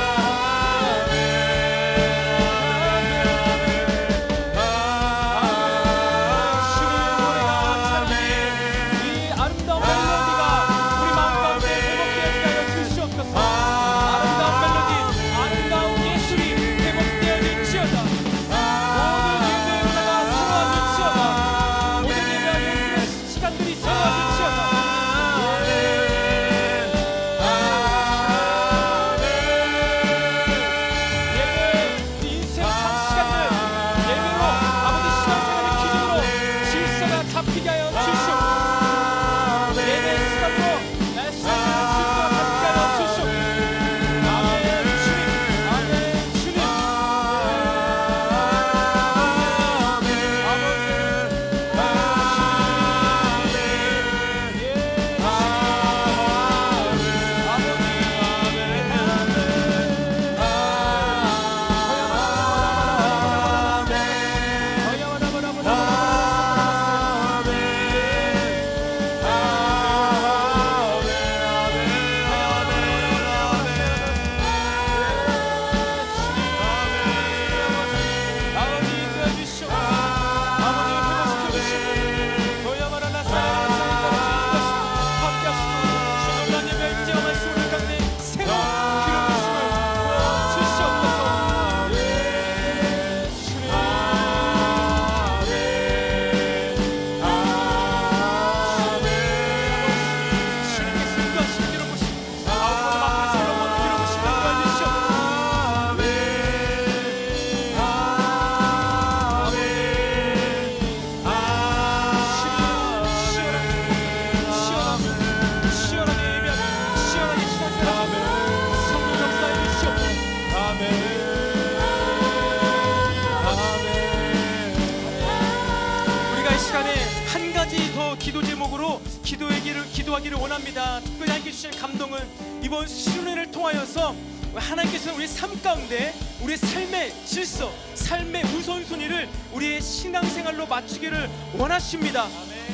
A: 가지 더 기도 제목으로 기도하기를 원합니다. 특별히 하나님께 주신 감동은 이번 수련회를 통하여서 하나님께서는 우리의 삶 가운데 우리의 삶의 질서, 삶의 우선순위를 우리의 신앙생활로 맞추기를 원하십니다.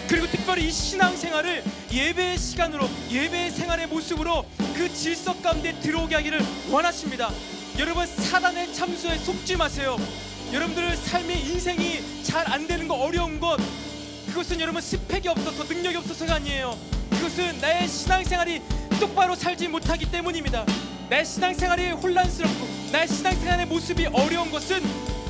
A: 그리고 특별히 이 신앙생활을 예배의 시간으로, 예배의 생활의 모습으로 그 질서 가운데 들어오게 하기를 원하십니다. 여러분, 사단의 참수에 속지 마세요. 여러분들 삶의 인생이 잘 안 되는 거, 어려운 것, 그것은 여러분 스펙이 없어서, 능력이 없어서가 아니에요. 그것은 나의 신앙생활이 똑바로 살지 못하기 때문입니다. 나의 신앙생활이 혼란스럽고 나의 신앙생활의 모습이 어려운 것은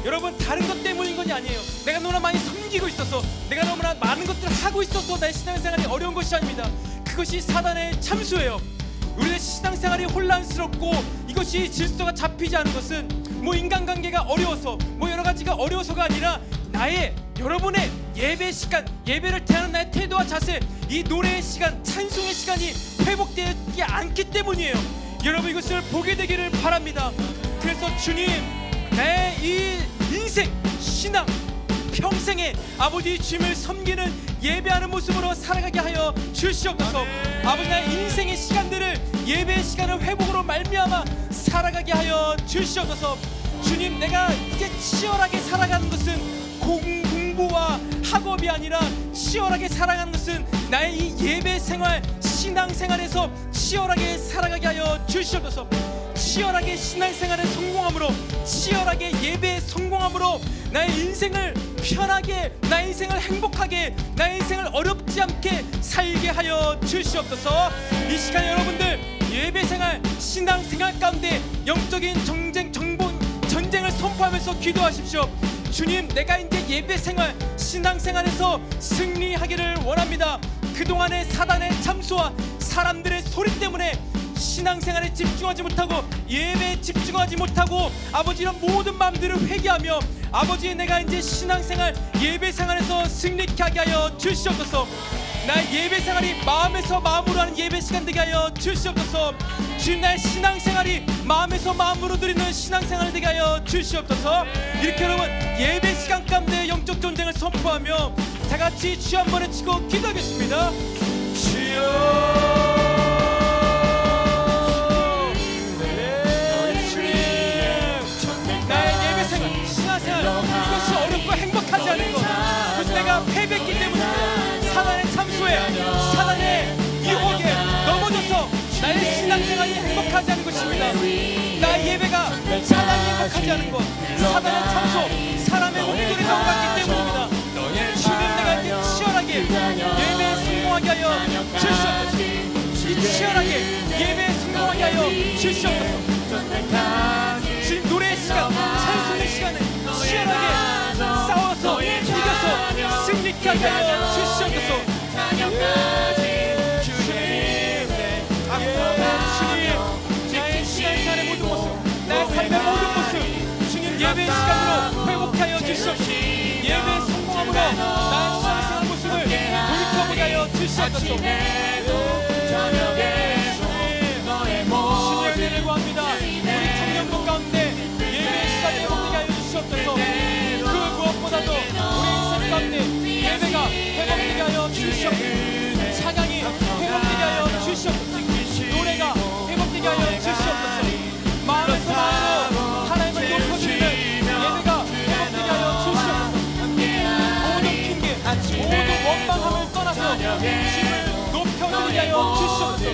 A: 여러분 다른 것 때문인 것이 아니에요. 내가 너무나 많이 섬기고 있어서, 내가 너무나 많은 것들을 하고 있어서 나의 신앙생활이 어려운 것이 아닙니다. 그것이 사단의 참수예요. 우리의 신앙생활이 혼란스럽고 이것이 질서가 잡히지 않은 것은 뭐 인간관계가 어려워서, 뭐 여러 가지가 어려워서가 아니라 나의, 여러분의 예배 시간, 예배를 대하는 나의 태도와 자세, 이 노래의 시간, 찬송의 시간이 회복되지 않기 때문이에요. 여러분, 이것을 보게 되기를 바랍니다. 그래서 주님, 나의 이 인생, 신앙, 평생에 아버지 주님을 섬기는 예배하는 모습으로 살아가게 하여 주시옵소서. 아버지, 나의 인생의 시간들을, 예배의 시간을 회복으로 말미암아 살아가게 하여 주시옵소서. 주님, 내가 이제 치열하게 살아가는 것은 공부와 학업이 아니라 치열하게 살아가는 것은 나의 이 예배 생활, 신앙 생활에서 치열하게 살아가게 하여 주시옵소서. 치열하게 신앙생활에 성공함으로, 치열하게 예배에 성공함으로 나의 인생을 편하게, 나의 인생을 행복하게, 나의 인생을 어렵지 않게 살게 하여 주시옵소서. 이 시간 여러분들 예배생활, 신앙생활 가운데 영적인 전쟁을 선포하면서 기도하십시오. 주님, 내가 이제 예배생활, 신앙생활에서 승리하기를 원합니다. 그동안의 사단의 참수와 사람들의 소리 때문에 신앙생활에 집중하지 못하고 예배에 집중하지 못하고 아버지, 이런 모든 마음들을 회개하며 아버지, 내가 이제 신앙생활, 예배생활에서 승리케 하게 하여 주시옵소서. 나의 예배생활이 마음에서 마음으로 하는 예배시간 되게 하여 주시옵소서. 주님, 나의 신앙생활이 마음에서 마음으로 드리는 신앙생활 되게 하여 주시옵소서. 이렇게 여러분 예배시간 가운데 영적 전쟁을 선포하며 다같이 주여 한번 외치고 기도하겠습니다. 주여, 이것이 어렵고 행복하지 않은 것, 그것은 내가 패배했기 때문입니다. 사단의 참수에, 사단의 유혹에 넘어져서 나의 신앙생활이 행복하지 않은 것입니다. 나의 예배가 사단이 행복하지 않은 것, 사단의 참수, 사람의 목소리에 넘어갔기 때문입니다. 주님, 내가 이제 치열하게 예배에 성공하게 하여 주시옵소서. 이 치열하게 예배에 성공하게 하여 주시옵소서. 지금 노래의 시간, 찬송의 시간에 치열하게 싸워서 이겨서 승리케 하게 하여 주시옵소서. 주님, 나의 신앙생활의 모든 모습, 나의 삶의 모든 모습 주님 예배의 시간으로 회복케 하여 주시옵소서. 예배에 성공함으로 나의 신앙생활 모습을 돌이켜보게 하여 주시옵소서. 주님의 은혜를 구합니다. 우리 청년부 가운데 예배의 시간에 회복되게 하여 주시옵소서. 그 무엇보다도 우리 인생 가운데 예배가 회복되게 하여 주시옵소서. 찬양이 회복되게 하여 주시옵소서. 노래가 회복되게 하여 주시옵소서. 마음에서 마음으로 하나님을 높여드리는 예배가 회복되게 하여 주시옵소서. 모든 핑계, 모든 원망함을 떠나서 주님을 높여드리게 하여 주시옵소서.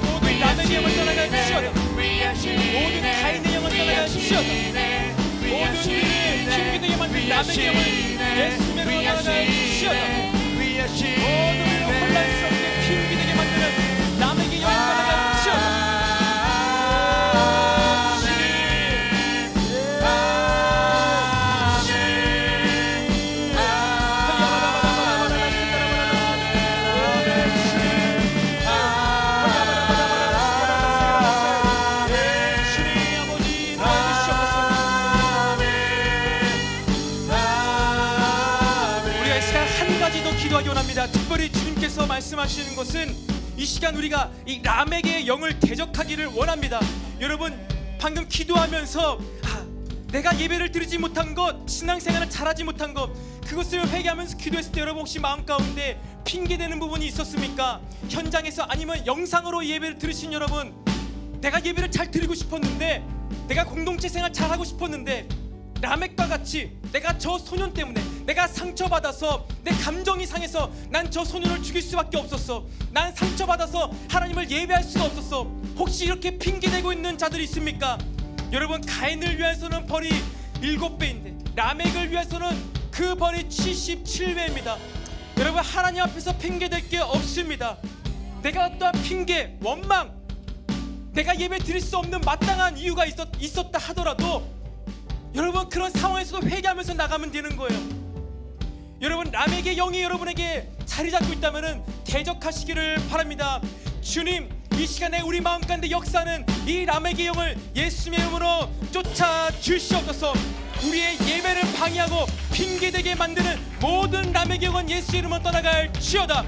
A: 모든 남의 영을 떠나갈지어다. 모든 타인의 영을 떠나갈지어다. 모든 핑계되게 만든 남의 영을 예수님으로 떠나갈지어다. 모든 우리를 혼란스럽게 핑계되게 만드는 남에게 영을 떠나갈지어다. 주님 아버지, 기도하기 원합니다. 특별히 주님께서 말씀하시는 것은 이 시간 우리가 이 라멕의 영을 대적하기를 원합니다. 여러분 방금 기도하면서 내가 예배를 드리지 못한 것, 신앙생활을 잘하지 못한 것, 그것을 회개하면서 기도했을 때 여러분 혹시 마음 가운데 핑계대는 부분이 있었습니까? 현장에서 아니면 영상으로 예배를 들으신 여러분, 내가 예배를 잘 드리고 싶었는데, 내가 공동체 생활 잘하고 싶었는데 라멕과 같이 내가 저 소년 때문에 내가 상처받아서 내 감정이 상해서 난 저 소년을 죽일 수밖에 없었어. 난 상처받아서 하나님을 예배할 수가 없었어. 혹시 이렇게 핑계대고 있는 자들이 있습니까? 여러분 가인을 위해서는 벌이 7배인데 라멕을 위해서는 그 벌이 77배입니다. 여러분 하나님 앞에서 핑계댈 게 없습니다. 내가 어떠한 핑계, 원망, 내가 예배 드릴 수 없는 마땅한 이유가 있었다 하더라도 여러분 그런 상황에서도 회개하면서 나가면 되는 거예요. 여러분 라멕의 영이 여러분에게 자리 잡고 있다면 대적하시기를 바랍니다. 주님 이 시간에 우리 마음 가운데 역사하는 이 라멕의 영을 예수님의 이름으로 쫓아 주시옵소서. 우리의 예배를 방해하고 핑계대게 만드는 모든 라멕의 영은 예수 이름으로 떠나갈지어다.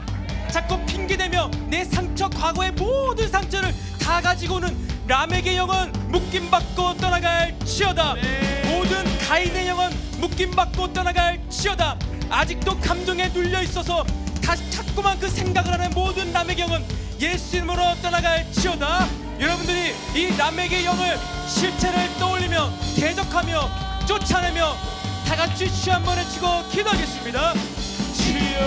A: 자꾸 핑계대며 내 상처, 과거의 모든 상처를 다 가지고 오는 라멕의 영은 묶임받고 떠나갈지어다. 모든 가인의 영은 묶임받고 떠나갈지어다. 아직도 감정에 눌려있어서 다시 자꾸만 그 생각을 하는 모든 라멕의 영은 예수 이름으로 떠나갈지어다. 여러분들이 이 라멕의 영을 실체를 떠올리며 대적하며 쫓아내며 다같이 주여 한번 외치고 기도하겠습니다. 주여,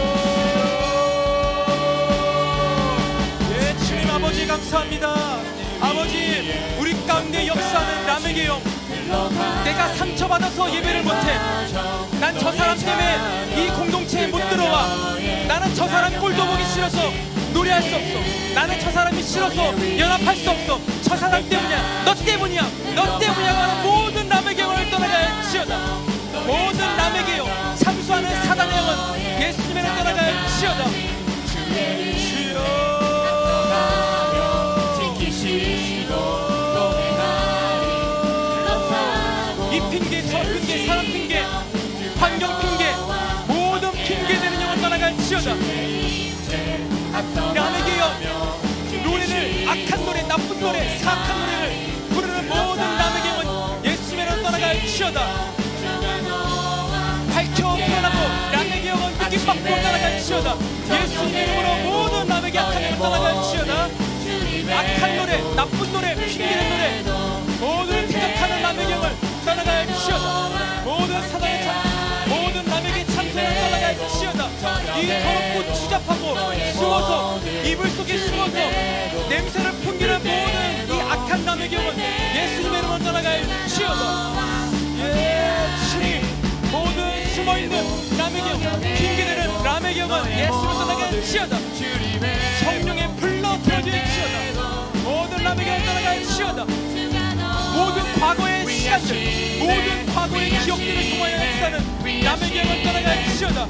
A: 예, 주님 아버지 감사합니다. 아버지 우리 가운데 역사하는 라멕의 영, 내가 상처받아서 예배를 못해, 난 저 사람 때문에 이 공동체에 못 들어와, 나는 저 사람 꼴도 보기 싫어서 노래할 수 없어, 나는 저 사람이 싫어서 연합할 수 없어, 저 사람 때문이야, 너 때문이야, 너 때문이야 하는 모든 라멕의 영을 떠나갈지어다. 모든 라멕의 영, 참수하는 사단의 영은 예수님의 이름으로 떠나갈지어다. 주여, 이 핑계, 저 핑계, 사람 핑계, 환경 핑계, 모든 핑계되는 영은 떠나갈지어다. 라멕의 영, 노래를 악한 노래, 나쁜 노래, 사악한 노래를 부르는 모든 라멕의 영은 예수님의 이름으로 떠나갈지어다. 밝혀 드러나고 라멕의 영은 느낌받고 떠나갈지어다. 예수님의 이름으로 모든 라멕의 악한 영을 떠나갈지어다. 악한 노래, 나쁜 노래, 핑계는 노래, 모든 대적하는 라멕의 영을 떠나갈지어다. 모든 사단의 모든 라멕의 참선을 떠나갈지어다. 이 더럽고 추잡하고 숨어서 이불 속에 숨어서 냄새를 풍기는 모든 이 악한 라멕의 영은 예수님의 이름으로 떠나갈지어다. 예, 주님, 모든 숨어있는 라멕의 영, 핑계대는 라멕의 영은 예수님을 떠나갈지어다. 성령의 불로 태워질지어다. 모든 라멕의 영을 떠나갈지어다. 모든 과거의 시간들, 모든 과거의 기억들을 통하여 역사는 라멕의 영을 떠나갈지어다.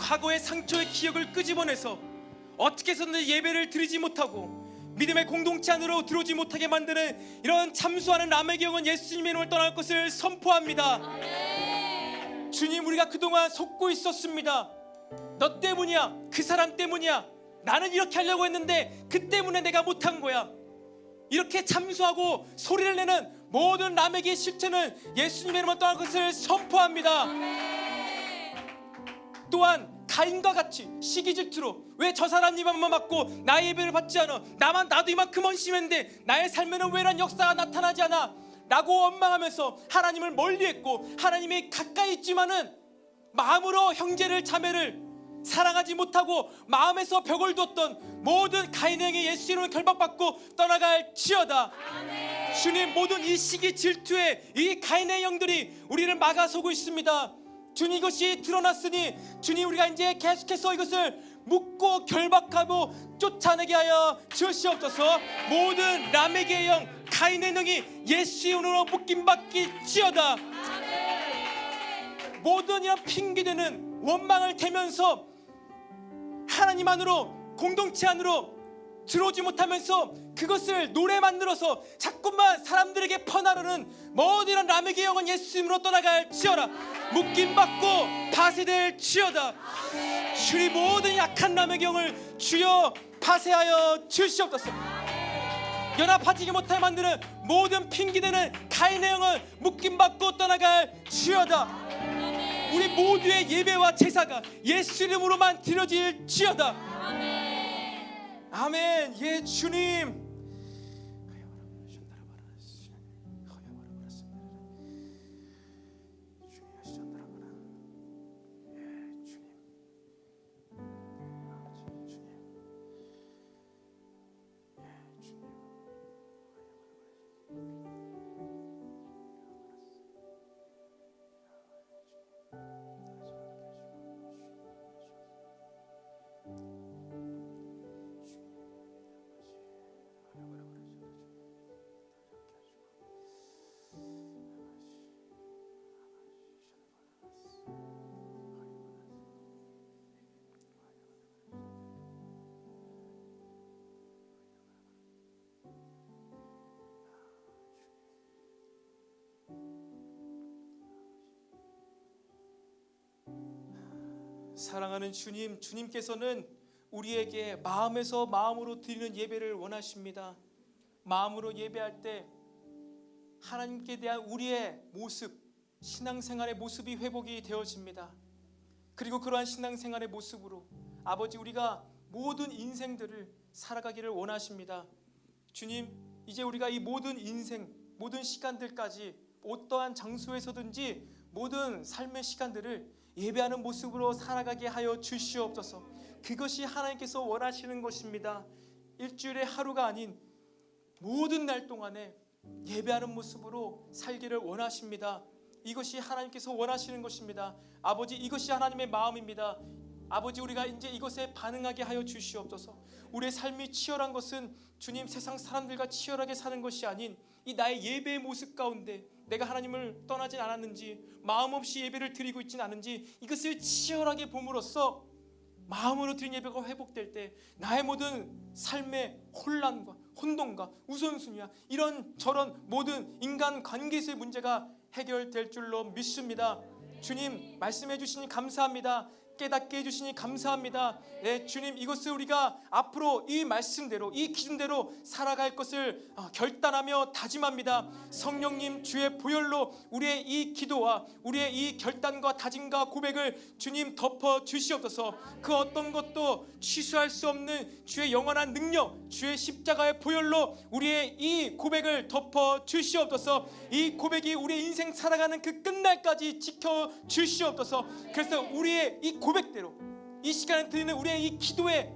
A: 과거의 상처의 기억을 끄집어내서 어떻게 해서든 예배를 드리지 못하고 믿음의 공동체 안으로 들어오지 못하게 만드는 이런 참수하는 남의 영혼 예수님의 이름을 떠날 것을 선포합니다. 주님, 우리가 그동안 속고 있었습니다. 너 때문이야, 그 사람 때문이야, 나는 이렇게 하려고 했는데 그 때문에 내가 못한 거야, 이렇게 참수하고 소리를 내는 모든 남에게 실체는 예수님의 이름으로 떠날 것을 선포합니다. 또한 가인과 같이 시기 질투로 왜 저 사람 입만 맞고 나의 예배를 받지 않아, 나도 이만큼 헌신했는데 나의 삶에는 왜 이런 역사가 나타나지 않아 라고 원망하면서 하나님을 멀리했고 하나님이 가까이 있지만은 마음으로 형제를 자매를 사랑하지 못하고 마음에서 벽을 뒀던 모든 가인의 행위 예수 이름으로 결박받고 떠나갈지어다. 주님, 모든 이 시기 질투의 이 가인의 영들이 우리를 막아서고 있습니다. 주님, 이것이 드러났으니 주님, 우리가 이제 계속해서 이것을 묻고 결박하고 쫓아내게 하여 주시옵소서. 모든 라멕의 영, 가인의 영이 예수의 이름으로 묶임받기지어다. 모든 이런 핑계대는 원망을 대면서 하나님 안으로, 공동체 안으로 들어오지 못하면서 그것을 노래 만들어서 자꾸만 사람들에게 퍼나르는 모든 이런 라멕의 영은 예수 이름으로 떠나갈지어다. 묶임받고 파쇄될지어다. 주님, 모든 약한 라멕의 영을 주여 파쇄하여 주시옵소서. 연합하지 못하게 만드는 모든 핑계대는 가인의 영을 묶임받고 떠나갈지어다. 우리 모두의 예배와 제사가 예수 이름으로만 드려질지어다. 아멘. 예, 주님. 사랑하는 주님, 주님께서는 우리에게 마음에서 마음으로 드리는 예배를 원하십니다. 마음으로 예배할 때 하나님께 대한 우리의 모습, 신앙생활의 모습이 회복이 되어집니다. 그리고 그러한 신앙생활의 모습으로 아버지, 우리가 모든 인생들을 살아가기를 원하십니다. 주님, 이제 우리가 이 모든 인생, 모든 시간들까지 어떠한 장소에서든지 모든 삶의 시간들을 예배하는 모습으로 살아가게 하여 주시옵소서. 그것이 하나님께서 원하시는 것입니다. 일주일에 하루가 아닌 모든 날 동안에 예배하는 모습으로 살기를 원하십니다. 이것이 하나님께서 원하시는 것입니다. 아버지, 이것이 하나님의 마음입니다. 아버지, 우리가 이제 이것에 반응하게 하여 주시옵소서. 우리의 삶이 치열한 것은 주님, 세상 사람들과 치열하게 사는 것이 아닌 이 나의 예배의 모습 가운데 내가 하나님을 떠나진 않았는지, 마음 없이 예배를 드리고 있지는 않은지, 이것을 치열하게 봄으로써 마음으로 드린 예배가 회복될 때 나의 모든 삶의 혼란과 혼돈과 우선순위와 이런 저런 모든 인간 관계에서의 문제가 해결될 줄로 믿습니다. 주님, 말씀해 주시니 감사합니다. 깨닫게 해주시니 감사합니다. 네, 주님, 이것을 우리가 앞으로 이 말씀대로, 이 기준대로 살아갈 것을 결단하며 다짐합니다. 성령님, 주의 보혈로 우리의 이 기도와 우리의 이 결단과 다짐과 고백을 주님 덮어 주시옵소서. 그 어떤 것도 취소할 수 없는 주의 영원한 능력, 주의 십자가의 보혈로 우리의 이 고백을 덮어 주시옵소서. 이 고백이 우리의 인생 살아가는 그 끝날까지 지켜 주시옵소서. 그래서 우리의 이 고백대로, 이 시간에 드리는 우리의 이 기도의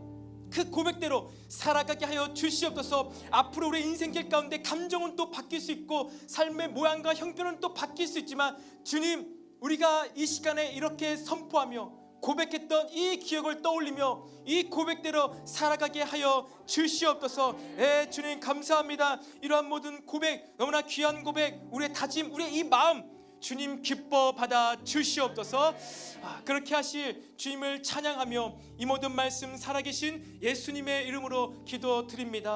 A: 그 고백대로 살아가게 하여 주시옵소서. 앞으로 우리의 인생길 가운데 감정은 또 바뀔 수 있고 삶의 모양과 형편은 또 바뀔 수 있지만 주님, 우리가 이 시간에 이렇게 선포하며 고백했던 이 기억을 떠올리며 이 고백대로 살아가게 하여 주시옵소서. 주님 감사합니다. 이러한 모든 고백, 너무나 귀한 고백, 우리의 다짐, 우리의 이 마음 주님 기뻐 받아 주시옵소서. 그렇게 하실 주님을 찬양하며 이 모든 말씀 살아계신 예수님의 이름으로 기도드립니다.